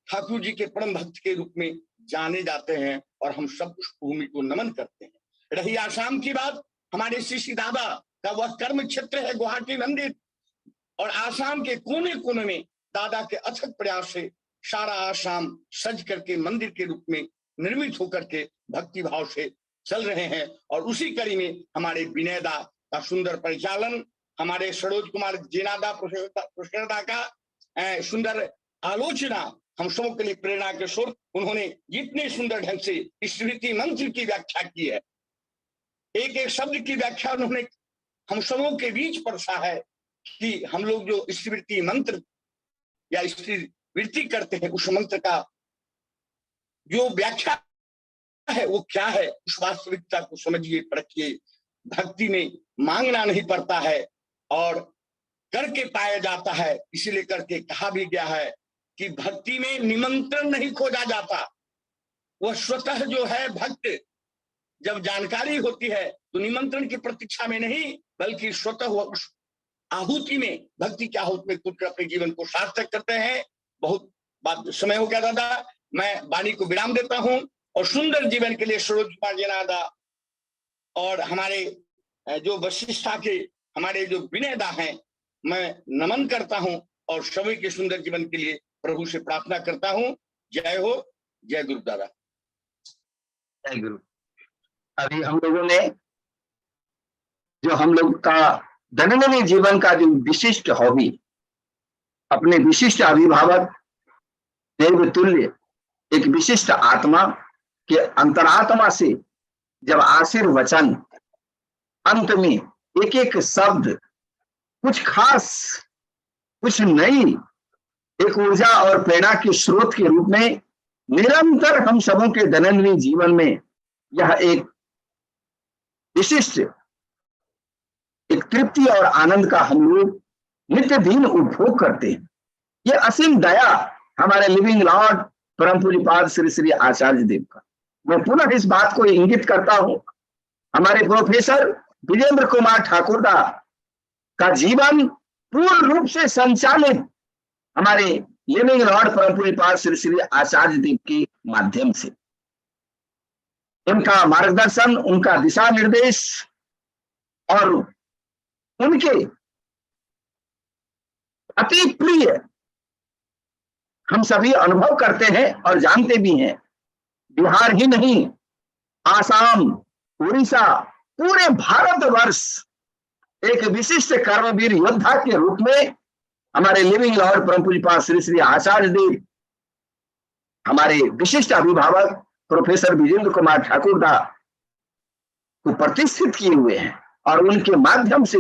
ठाकुर जी के परम भक्त के रूप में जाने जाते हैं और हम सब उस भूमि को नमन करते हैं। रही आसाम की बात, हमारे श्री श्री दादा का वह कर्म क्षेत्र है गुवाहाटी मंदिर, और आसाम के कोने कोने में दादा के अथक प्रयास से सारा आसाम सज करके मंदिर के रूप में निर्मित होकर के भक्ति भाव से चल रहे हैं। और उसी कड़ी में हमारे विनयदा का सुंदर परिचालन, हमारे सरोज कुमार जेनादा प्रोफेसर का सुंदर आलोचना हम सबों के लिए प्रेरणा के स्रोत। उन्होंने जितने सुंदर ढंग से स्मृति मंत्र की व्याख्या की है, एक एक शब्द की व्याख्या उन्होंने हम सबों के बीच परसा है कि हम लोग जो स्मृति मंत्र या स्मृति करते हैं, उस मंत्र का जो व्याख्या है वो क्या है, उस वास्तविकता को समझिए, परखिए। भक्ति में मांगना नहीं पड़ता है और करके पाया जाता है। इसीलिए करके कहा भी गया है कि भक्ति में निमंत्रण नहीं खोजा जाता, वह स्वतः जो है भक्त, जब जानकारी होती है तो निमंत्रण की प्रतीक्षा में नहीं, बल्कि स्वतः वह उस आहुति में, भक्ति की आहुति में खुद अपने जीवन को सार्थक करते हैं। बहुत बात समय हो गया दादा, मैं वाणी को विराम देता हूं और सुंदर जीवन के लिए सरोज कुमार जेनादा और हमारे जो वशिष्ठा के हमारे जो विनयदा हैं, मैं नमन करता हूं और सभी के सुंदर जीवन के लिए प्रभु से प्रार्थना करता हूं। जय हो, जय गुरु दादा। जय गुरु। अभी हम लोगों ने जो हम लोग का दैनंदिन जीवन का जो विशिष्ट हॉबी, अपने विशिष्ट अभिभावक देव तुल्य एक विशिष्ट आत्मा के अंतरात्मा से जब आशीर्वचन अंत में एक एक शब्द कुछ खास, कुछ नई, एक ऊर्जा और प्रेरणा के स्रोत के रूप में निरंतर हम सबों के दैनंदिन जीवन में यह एक विशिष्ट एक तृप्ति और आनंद का हम लोग नित्य दिन उपभोग करते हैं। ये असीम दया हमारे लिविंग लॉर्ड परम पूज्यपाद श्री श्री आचार्य देव का। मैं पुनः इस बात को इंगित करता हूं, हमारे प्रोफेसर विजेंद्र कुमार ठाकुरदा का जीवन पूर्ण रूप से संचालित हमारे लिविंग लॉर्ड परम पूज्यपाद श्री श्री आचार्य देव के माध्यम से, उनका मार्गदर्शन, उनका दिशा निर्देश और उनके अति प्रिय हम सभी अनुभव करते हैं और जानते भी हैं। बिहार ही नहीं, आसाम, उड़ीसा, पूरे भारतवर्ष एक विशिष्ट कर्मवीर योद्धा के रूप में हमारे लिविंग लॉर्ड परम पूज्यपाद श्री श्री आचार्य देव, हमारे विशिष्ट अभिभावक प्रोफेसर विजेंद्र कुमार ठाकुरदा को प्रतिष्ठित किए हुए हैं। और उनके माध्यम से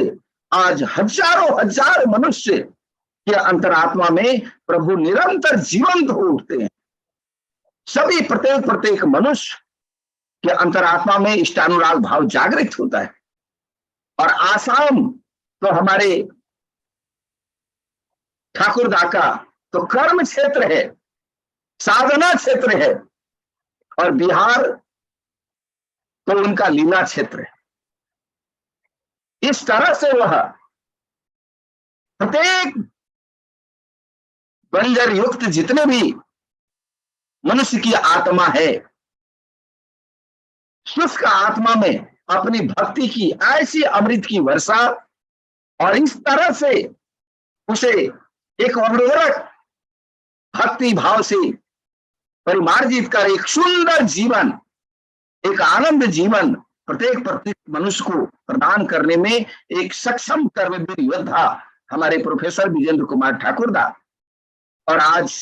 आज हजारों हजार मनुष्य के अंतरात्मा में प्रभु निरंतर जीवंत हो उठते हैं। सभी प्रत्येक मनुष्य के अंतरात्मा में इष्टानुराग भाव जागृत होता है। और आसाम तो हमारे ठाकुरदा का तो कर्म क्षेत्र है, साधना क्षेत्र है, और बिहार तो उनका लीला क्षेत्र है। इस तरह से वह प्रत्येक बंजर युक्त जितने भी मनुष्य की आत्मा है, शुष्क आत्मा में अपनी भक्ति की ऐसी अमृत की वर्षा, और इस तरह से उसे एक उर्वरक भक्ति भाव से परिमार्जित कर एक सुंदर जीवन, एक आनंद जीवन प्रत्येक मनुष्य को प्रदान करने में एक सक्षम कर्मवीर योद्धा हमारे प्रोफेसर विजेंद्र कुमार ठाकुरदा। और आज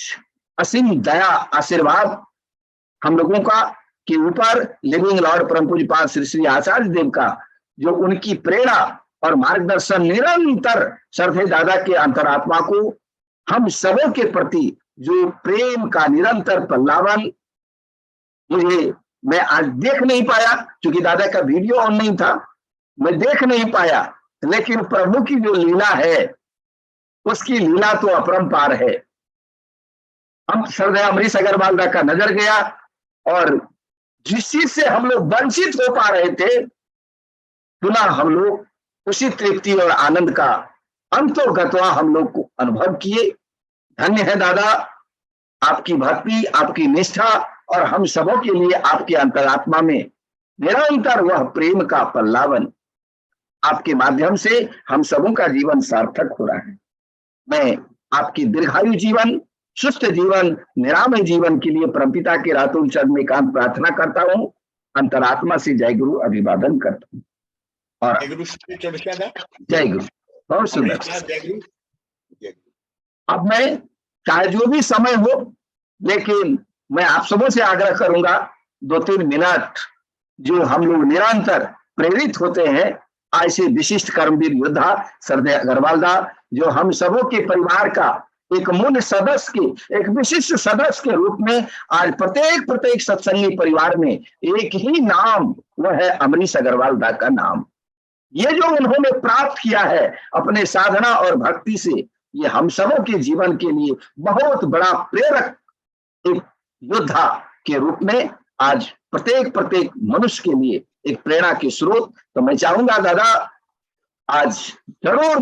असीम दया आशीर्वाद हम लोगों का के ऊपर लिविंग लॉर्ड परम पूज्यपाद श्री श्री आचार्य देव का, जो उनकी प्रेरणा और मार्गदर्शन निरंतर श्रद्धेय दादा के अंतरात्मा को हम सबों के प्रति जो प्रेम का निरंतर पल्लावन, मैं आज देख नहीं पाया क्योंकि दादा का वीडियो ऑन नहीं था, मैं देख नहीं पाया, लेकिन प्रभु की जो लीला है उसकी लीला तो अपरंपार है। हम श्रद्धेय अमरीश अग्रवाल दा का नजर गया, और जिस चीज से हम लोग वंचित हो पा रहे थे, पुनः हम लोग उसी तृप्ति और आनंद का अंतोगतवा हम लोग को अनुभव किए। धन्य है दादा, आपकी भक्ति, आपकी निष्ठा, और हम सबों के लिए आपके अंतरात्मा में निरंतर वह प्रेम का पल्लावन आपके माध्यम से हम सबों का जीवन सार्थक हो रहा है। मैं आपकी दीर्घायु जीवन, सुस्त जीवन, निरामय जीवन के लिए परमपिता के रातुल चरण में एकांत प्रार्थना करता हूँ। अंतरात्मा से जय गुरु अभिवादन करता हूँ। और जय गुरु चौरसिया दा, जय गुरु। बहुत सुंदर। जय गुरु। जय गुरु। अब मैं चाहे जो भी समय हो, लेकिन मैं आप सबों से आग्रह करूंगा 2-3 मिनट जो हम लोग निरंतर प्रेरित होते हैं, ऐसे विशिष्ट कर्मवीर योद्धा श्रद्धेय अग्रवाल दा, जो हम सबों के परिवार का एक मूल सदस्य के, एक विशिष्ट सदस्य के रूप में आज प्रत्येक सत्संगी परिवार में एक ही नाम, वह है अमरीश अग्रवाल दा का नाम। ये जो उन्होंने प्राप्त किया है अपने साधना और भक्ति से, ये हम सबों के जीवन के लिए बहुत बड़ा प्रेरक एक योद्धा के रूप में आज प्रत्येक मनुष्य के लिए एक प्रेरणा के स्रोत। तो मैं चाहूंगा दादा, आज जरूर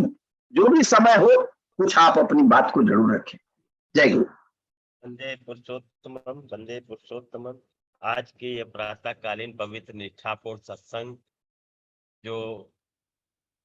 जो भी समय हो, कुछ आप अपनी बात को जरूर रखें। जय गुरु। वंदे पुरुषोत्तमम, वंदे पुरुषोत्तमम। आज के ये प्रातःकालीन पवित्र निष्ठापूर्ण सत्संग जो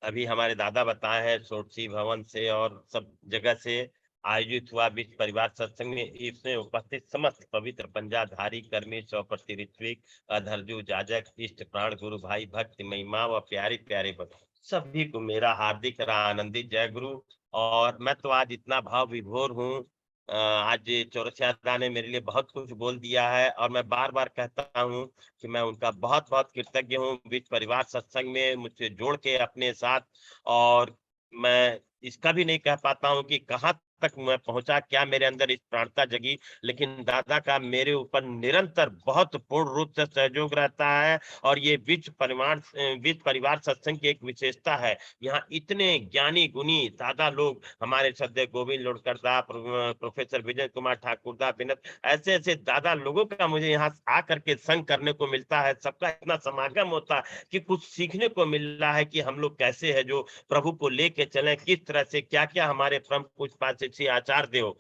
अभी हमारे दादा बताए हैं, सोरसी भवन से और सब जगह से आयोजित हुआ विश्व परिवार सत्संग में, इसमें उपस्थित समस्त पवित्र पंजाधारी कर्मी, चौपटी ऋत्विक, अधरजू जाजक, इष्ट प्राण गुरु भाई, भक्ति महिमा व प्यारे प्यारे भक्त सभी को मेरा हार्दिक आनंदित जय गुरु। और मैं तो आज इतना भाव विभोर हूँ। आज चौरसिया ने मेरे लिए बहुत कुछ बोल दिया है और मैं बार बार कहता हूँ कि मैं उनका बहुत बहुत कृतज्ञ हूँ विश्व परिवार सत्संग में मुझसे जोड़ के अपने साथ। और मैं इसका भी नहीं कह पाता हूँ कि कहाँ तक मैं पहुंचा, क्या मेरे अंदर इस प्राणता जगी, लेकिन दादा का मेरे ऊपर निरंतर बहुत पूर्ण रूप से सहयोग रहता है। और ये विश्व परिवार सत्संग की एक विशेषता है, यहाँ इतने ज्ञानी गुणी दादा लोग, हमारे श्रद्धेय गोविंद लोडकर दा, प्रोफेसर विजय कुमार ठाकुर दा, बिनत, ऐसे ऐसे दादा लोगों का मुझे यहाँ आकर के संग करने को मिलता है। सबका इतना समागम होता है कि कुछ सीखने को मिल रहा है कि हम लोग कैसे है जो प्रभु को लेके चले, किस तरह से क्या क्या हमारे परम पूज्य आचार्य देव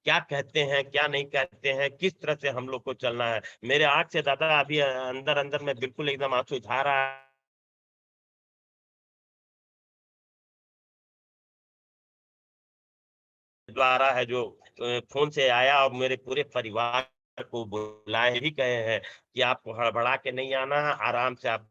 क्या कहते हैं, क्या नहीं कहते हैं, किस तरह से हम लोग को चलना है। मेरे आंख से दादा अभी अंदर अंदर में बिल्कुल एकदम आंसू झा रहा द्वारा है जो फोन से आया और मेरे पूरे परिवार को बुलाए भी कहे हैं कि आप हड़बड़ा के नहीं आना, आराम से आप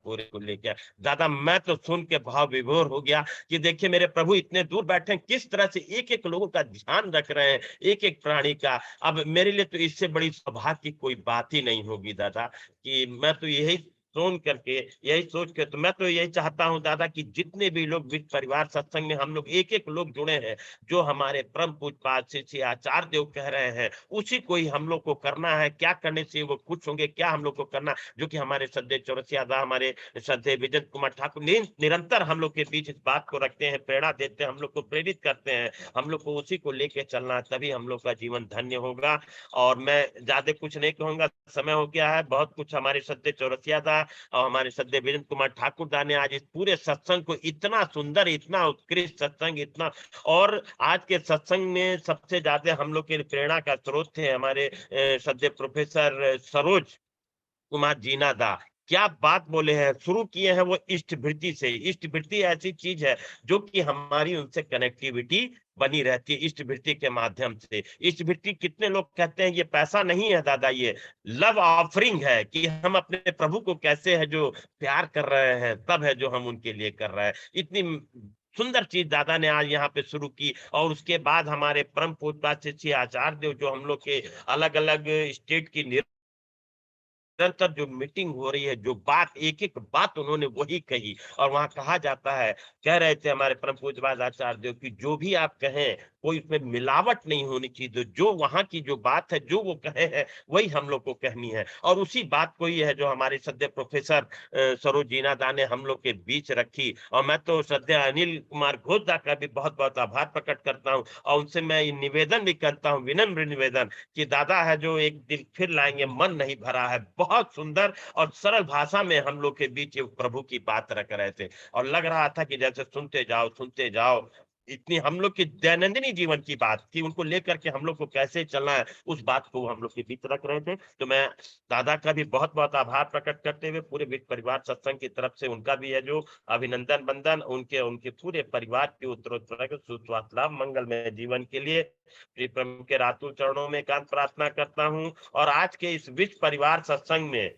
पूरे को लेकर। दादा मैं तो सुन के भाव विभोर हो गया कि देखिए मेरे प्रभु इतने दूर बैठे हैं, किस तरह से एक एक लोगों का ध्यान रख रहे हैं, एक एक प्राणी का। अब मेरे लिए तो इससे बड़ी सौभाग्य की कोई बात ही नहीं होगी दादा, कि मैं तो यही सुन करके, यही सोच के, तो मैं तो यही चाहता हूँ दादा कि जितने भी लोग विश्व परिवार सत्संग में हम लोग एक एक लोग जुड़े हैं, जो हमारे परम पूज्य श्री आचार्य देव कह रहे हैं उसी को ही हम लोग को करना है। क्या करने से वो खुश होंगे, क्या हम लोग को करना, जो कि हमारे श्रद्धेय चौरसिया दा, हमारे श्रद्धेय विजय कुमार ठाकुर निरंतर हम लोग के बीच इस बात को रखते हैं, प्रेरणा देते हैं, हम लोग को प्रेरित करते हैं। हम लोग को उसी को लेके चलना है, तभी हम लोग का जीवन धन्य होगा। और मैं ज्यादा कुछ नहीं कहूंगा, समय हो गया है। बहुत कुछ हमारे श्रद्धेय चौरसिया दा और हमारे श्रद्धेय वीरेंद्र कुमार ठाकुर दा ने आज इस पूरे सत्संग को इतना सुंदर, इतना उत्कृष्ट सत्संग, इतना, और आज के सत्संग में सबसे ज्यादा हम लोग के प्रेरणा का स्रोत थे हमारे श्रद्धेय प्रोफेसर सरोज कुमार जीना दा। क्या बात बोले हैं, शुरू किए हैं वो इष्ट भृति से। इष्ट भृति ऐसी चीज है जो कि हमारी उनसे कनेक्टिविटी बनी रहती है इष्ट भृति के माध्यम से। इष्ट भृति कितने लोग कहते हैं ये पैसा नहीं है दादा, ये लव ऑफरिंग है, कि हम अपने प्रभु को कैसे है जो प्यार कर रहे हैं, तब है जो हम उनके लिए कर रहे हैं। इतनी सुंदर चीज दादा ने आज यहाँ पे शुरू की। और उसके बाद हमारे परम पूज्य श्री आचार्य देव, जो हम लोग के अलग अलग स्टेट की निरंतर जो मीटिंग हो रही है, जो बात एक एक बात उन्होंने वही कही। और वहां कहा जाता है, कह रहे थे हमारे परम पूज्य आचार्य देव की जो भी आप कहें कोई उसमें मिलावट नहीं होनी चाहिए, जो वहां की जो बात है, जो वो कहे हैं वही हम लोग को कहनी है। और उसी बात को ही है जो हमारे श्रद्धेय प्रोफेसर सरोज जीना दा ने हम लोग के बीच रखी। और मैं तो श्रद्धेय अनिल कुमार घोष दा का भी बहुत बहुत आभार प्रकट करता हूँ। और उनसे मैं निवेदन भी करता हूँ, विनम्र निवेदन, कि दादा है जो एक दिन फिर लाएंगे, मन नहीं भरा है। बहुत सुंदर और सरल भाषा में हम लोग के बीच प्रभु की बात रख रहे थे और लग रहा था कि जैसे सुनते जाओ इतनी हम लोग की दैनंदिनी जीवन की बात थी, उनको लेकर के हम लोग को कैसे चलना है उस बात को हम लोग के बीच रख रहे थे। तो मैं दादा का भी बहुत बहुत आभार प्रकट करते हुए पूरे विश्व परिवार सत्संग की तरफ से उनका भी है जो अभिनंदन बंदन, उनके उनके पूरे परिवार के उत्तरोत्तर सुस्वास्थ्य लाभ मंगलमय जीवन के लिए प्रीतम के रातुल चरणों में एकांत प्रार्थना करता हूँ। और आज के इस विश्व परिवार सत्संग में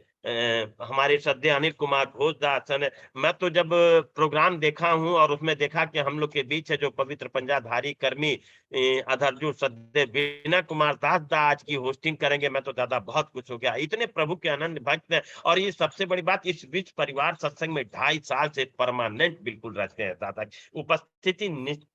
हमारे श्रद्धेय अनिल कुमार घोष दास ने, मैं तो जब प्रोग्राम देखा हूं और उसमें देखा कि हम लोग के बीच है जो पवित्र पंजाधारी कर्मी अधरजू श्रद्धेय विनय कुमार दास दा आज की होस्टिंग करेंगे, मैं तो दादा बहुत खुश हो गया। इतने प्रभु के आनंद भक्त हैं और ये सबसे बड़ी बात, इस बीच परिवार सत्संग में 2.5 साल से परमानेंट बिल्कुल रहते हैं। दादा की उपस्थिति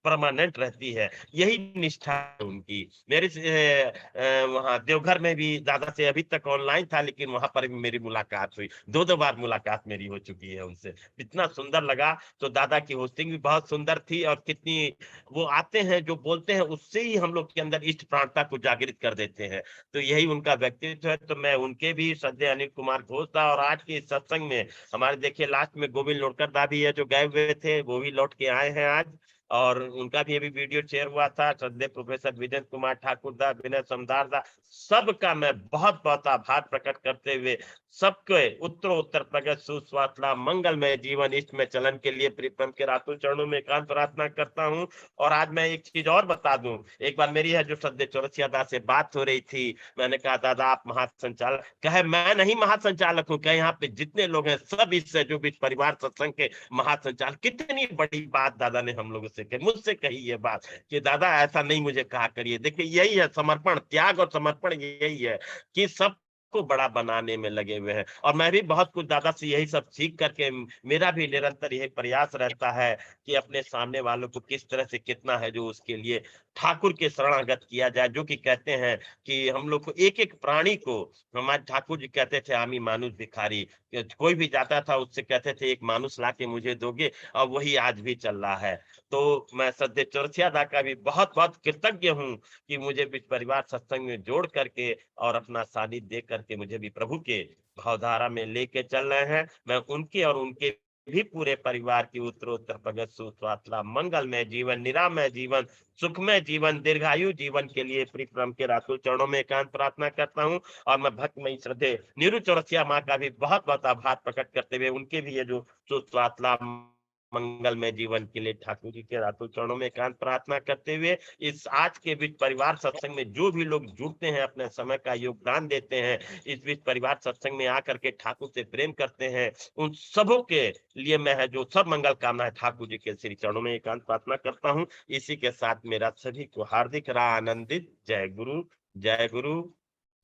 परमानेंट रहती है, यही निष्ठा है उनकी। मेरे वहाँ देवघर में भी दादा से अभी तक ऑनलाइन था, लेकिन वहां पर भी मेरी मुलाकात हुई, 2 बार मुलाकात मेरी हो चुकी है उनसे, इतना सुंदर लगा। तो दादा की होस्टिंग भी बहुत सुंदर थी और कितनी वो आते हैं जो बोलते हैं उससे ही हम लोग के अंदर इष्ट प्राणता को जागृत कर देते हैं। तो यही उनका व्यक्तित्व है। तो मैं उनके भी श्रद्धेय अनिल कुमार घोष दा और आज के सत्संग में हमारे देखिए लास्ट में गोविंद लोटकर दा भी है जो गए हुए थे, वो भी लौट के आए हैं आज, और उनका भी अभी वीडियो शेयर हुआ था। श्रद्धेय प्रोफेसर विजय कुमार ठाकुर दा, विनय समदार दा, सबका मैं बहुत बहुत आभार प्रकट करते हुए सबके उत्तरोत्तर प्रगति सुस्वास्थ्य लाभ मंगलमय जीवन इष्ट में चलन के लिए प्रीतम के रातुल चरणों में एकांत प्रार्थना करता हूँ। और आज मैं एक चीज और बता दूं, एक बार मेरी है जो श्रद्धेय चौरसिया दास से बात हो रही थी, मैंने कहा दादा आप महासंचालक, कहे मैं नहीं महासंचालक हूँ, कहे यहाँ पे जितने लोग हैं सब इससे जो भी परिवार सत्संग के महासंचालक। कितनी बड़ी बात दादा ने हम लोगों से कही, मुझसे कही ये बात कि दादा ऐसा नहीं मुझे कहा करिए। देखिए यही है समर्पण, त्याग और समर्पण यही है कि सब को बड़ा बनाने में लगे हुए हैं। और मैं भी बहुत कुछ दादा से यही सब सीख करके मेरा भी निरंतर यही प्रयास रहता है कि अपने सामने वालों को किस तरह से कितना है जो उसके लिए ठाकुर के शरणागत किया जाए। जो कि कहते हैं कि हम लोग को एक एक प्राणी को, हमारे ठाकुर जी कहते थे आमी मानुष भिखारी, कोई भी जाता था उससे कहते थे एक मानुष ला के मुझे दोगे, और वही आज भी चल रहा है। तो मैं श्रद्धेय चौरसिया दा का भी बहुत बहुत कृतज्ञ हूँ कि मुझे विश्व परिवार सत्संग में जोड़ करके और अपना सानिध्य दे करके मुझे भी प्रभु के भावधारा में लेके चल रहे हैं। मैं उनके और उनके भी पूरे परिवार की उत्तरोत्तर प्रगति सुस्वास्थ्य लाभ मंगलमय जीवन, निरामय जीवन, सुखमय जीवन, दीर्घायु जीवन के लिए प्रीतम के रातुल चरणों में एकांत प्रार्थना करता हूँ। और मैं भक्तमयी श्रद्धेय नीरू चौरसिया माँ का भी बहुत बहुत आभार प्रकट करते हुए उनके भी ये जो सुस्वास्थ्य लाभ मंगलमय जीवन के लिए ठाकुर जी के रातुल चरणों में एकांत प्रार्थना करते हुए इस आज के विश्व परिवार सत्संग में जो भी लोग जुड़ते हैं, अपने समय का योगदान देते हैं, इस विश्व परिवार सत्संग में आकर के ठाकुर से प्रेम करते हैं, उन सबों के लिए मैं है जो सब मंगल कामना ठाकुर जी के श्री चरणों में एकांत प्रार्थना करता हूँ। इसी के साथ मेरा सभी को हार्दिक आनंदित जय गुरु जय गुरु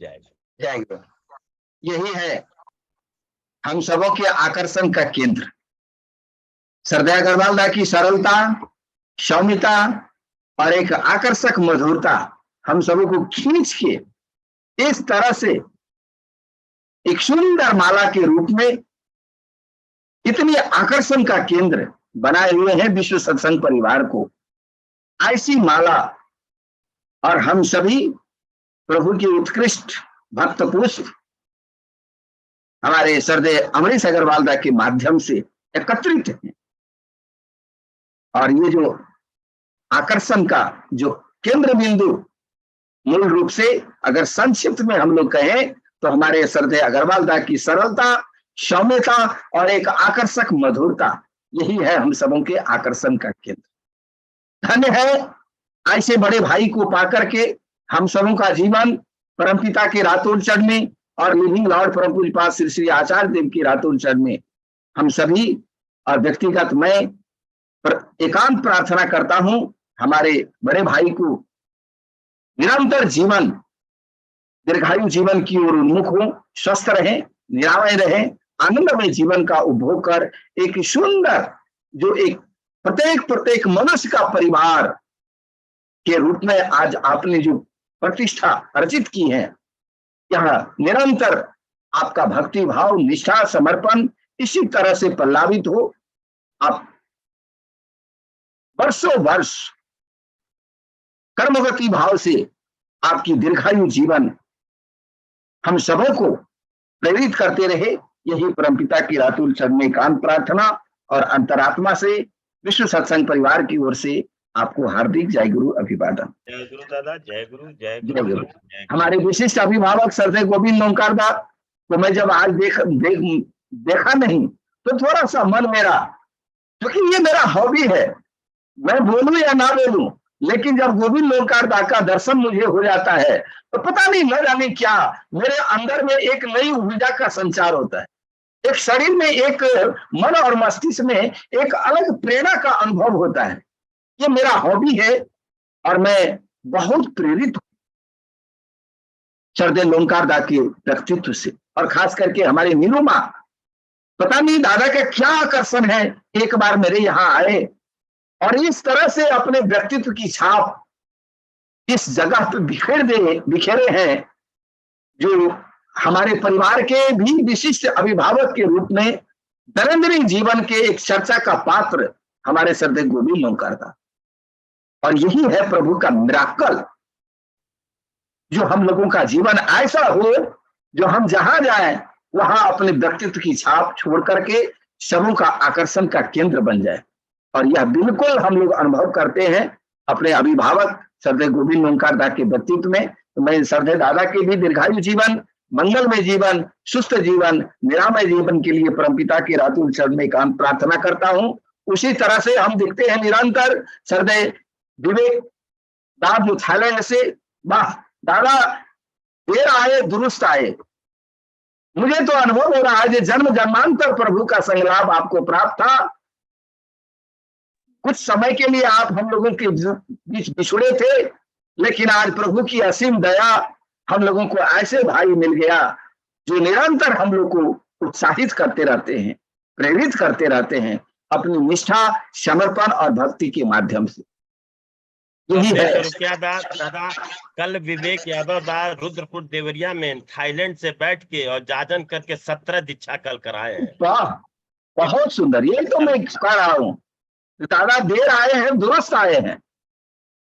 जय गुरु जय गुरु। यही है हम सबों के आकर्षण का केंद्र, श्रद्धेय अग्रवाल दा की सरलता, सौम्यता और एक आकर्षक मधुरता हम सबों को खींच के इस तरह से एक सुंदर माला के रूप में इतनी आकर्षण का केंद्र बनाए हुए हैं विश्व सत्संग परिवार को। ऐसी माला और हम सभी प्रभु के उत्कृष्ट भक्त पुष्प हमारे श्रद्धेय अमरीश अग्रवाल दा के माध्यम से एकत्रित हैं। और ये जो आकर्षण का जो केंद्र बिंदु मूल रूप से अगर संक्षिप्त में हम लोग कहें तो हमारे श्रद्धेय अग्रवाल दा की सरलता, सौम्यता और एक आकर्षक मधुरता, यही है हम सबों के आकर्षण का केंद्र। धन्य है ऐसे बड़े भाई को पाकर के हम सबों का जीवन परमपिता के रातुल चरण में और लिविंग लॉर्ड परम पूज्यपाद श्री श्री आचार्य देव की रातुल चरण में हम सभी और व्यक्तिगत मैं एकांत प्रार्थना करता हूं हमारे बड़े भाई को निरंतर जीवन, दीर्घायु जीवन की ओर उन्मुख हो, स्वस्थ रहे, निरामय रहे, आनंदमय जीवन का उपभोग कर एक सुंदर जो एक प्रत्येक मनुष्य का परिवार के रूप में आज आपने जो प्रतिष्ठा अर्जित की है, यह निरंतर आपका भक्ति भाव, निष्ठा, समर्पण इसी तरह से पल्लावित हो। आप वर्षों वर्ष कर्मगति भाव से आपकी दीर्घायु जीवन हम सबों को प्रेरित करते रहे, यही परमपिता की रातुल चरण में एकांत प्रार्थना और अंतरात्मा से विश्व सत्संग परिवार की ओर से आपको हार्दिक जय गुरु अभिवादन। जय गुरु दादा, जय गुरु, जय जय गुरु, गुरु। जय गुरु। हमारे विशिष्ट अभिभावक श्रद्धेय गोविंद ओंकार दा तो मैं जब आज देखा नहीं तो थोड़ा सा मन मेरा, क्योंकि ये मेरा हॉबी है, मैं बोलूं या ना बोलूं, लेकिन जब गोविंद ओंकार दा का दर्शन मुझे हो जाता है तो पता नहीं न जाने क्या मेरे अंदर में एक नई ऊर्जा का संचार होता है, एक शरीर में, एक मन और मस्तिष्क में एक अलग प्रेरणा का अनुभव होता है। ये मेरा हॉबी है और मैं बहुत प्रेरित हूं श्रद्धेय ओंकार दा के व्यक्तित्व से, और खास करके हमारे मीनू माँ, पता नहीं दादा का क्या आकर्षण है, एक बार मेरे यहाँ आए और इस तरह से अपने व्यक्तित्व की छाप इस जगह पे बिखेरे हैं, जो हमारे परिवार के भी विशिष्ट अभिभावक के रूप में दैनंदिन जीवन के एक चर्चा का पात्र हमारे श्रद्धेय गोविंद ओंकार दा। और यही है प्रभु का मिराकल, जो हम लोगों का जीवन ऐसा हो जो हम जहां जाएं वहां अपने व्यक्तित्व की छाप छोड़ करके सबों का आकर्षण का केंद्र बन जाए। और यह बिल्कुल हम लोग अनुभव करते हैं अपने अभिभावक श्रद्धेय गोविंद ओंकार दा के व्यक्तित्व में। तो मैं श्रद्धेय दादा के भी दीर्घायु जीवन, मंगलमय जीवन, सुस्त जीवन, निरामय जीवन के लिए परमपिता के रातुल चरण में एकांत प्रार्थना करता हूं। उसी तरह से हम दिखते हैं निरंतर श्रद्धेय विवेक दाद जो थाईलैंड से, वाह दादा देर आए दुरुस्त आए, मुझे तो अनुभव हो रहा है कि जन्म जन्मांतर प्रभु का संग-लाभ आपको प्राप्त था। कुछ समय के लिए आप हम लोगों के बीच बिछुड़े थे, लेकिन आज प्रभु की असीम दया हम लोगों को ऐसे भाई मिल गया जो निरंतर हम लोग को उत्साहित करते रहते हैं, प्रेरित करते रहते हैं अपनी निष्ठा, समर्पण और भक्ति के माध्यम से। यही है क्या दादा, कल विवेक यादव दा रुद्रपुर देवरिया में थाईलैंड से बैठ के और जाजन करके 17 दीक्षा कल कराए हैं। वाह, बहुत सुंदर। यही तो मैं कह रहा हूँ, दादा देर आए हैं दुरुस्त आए हैं।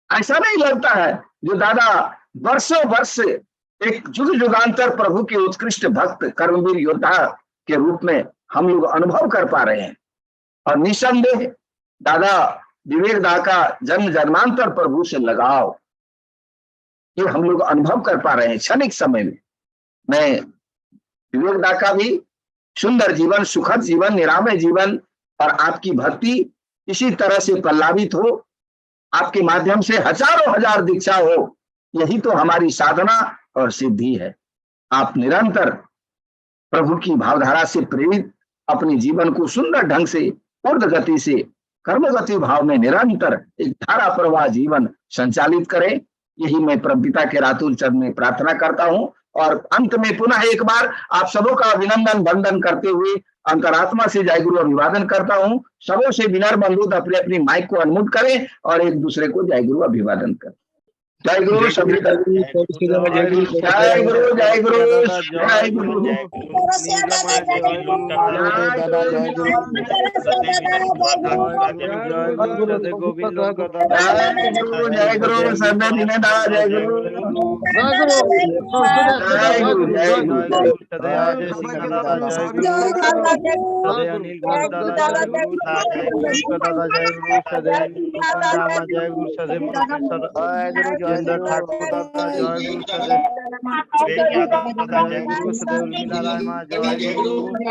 ऐसा नहीं लगता है जो दादा वर्षों वर्ष एक युग युगांतर प्रभु के उत्कृष्ट भक्त कर्मवीर योद्धा के रूप में हम लोग अनुभव कर पा रहे हैं। और निसंदेह दादा विवेक दा का जन्म जन्मांतर प्रभु से लगाव ये हम लोग अनुभव कर पा रहे हैं क्षणिक समय में। मैं विवेक दा का भी सुंदर जीवन, सुखद जीवन, निरामय जीवन और आपकी भक्ति इसी तरह से पल्लावित हो, आपके माध्यम से हजारों हजार दीक्षा हो, यही तो हमारी साधना और सिद्धि है। आप निरंतर प्रभु की भावधारा से प्रेरित अपने जीवन को सुंदर ढंग से ऊर्ध्व गति से कर्मगति भाव में निरंतर एक धारा प्रवाह जीवन संचालित करें, यही मैं परमपिता के रातुल चरण में प्रार्थना करता हूं। और अंत में पुनः एक बार आप सबों का अभिनंदन वंदन करते हुए अंतरात्मा से जय गुरु अभिवादन करता हूं। सबों से विनम्र अनुरोध अपने अपनी माइक को अनम्यूट करें और एक दूसरे को जय गुरु अभिवादन करें। जय गुरु, सभी जय गुरु, जय गुरु, जय गुरु, जय गुरु। जय गुरु सर्वे दिने दादा, जय गुरु, जय गुरु, जय गुरु। ठाकुर दादा जय गुरु, जय गुरु, जय गुरु।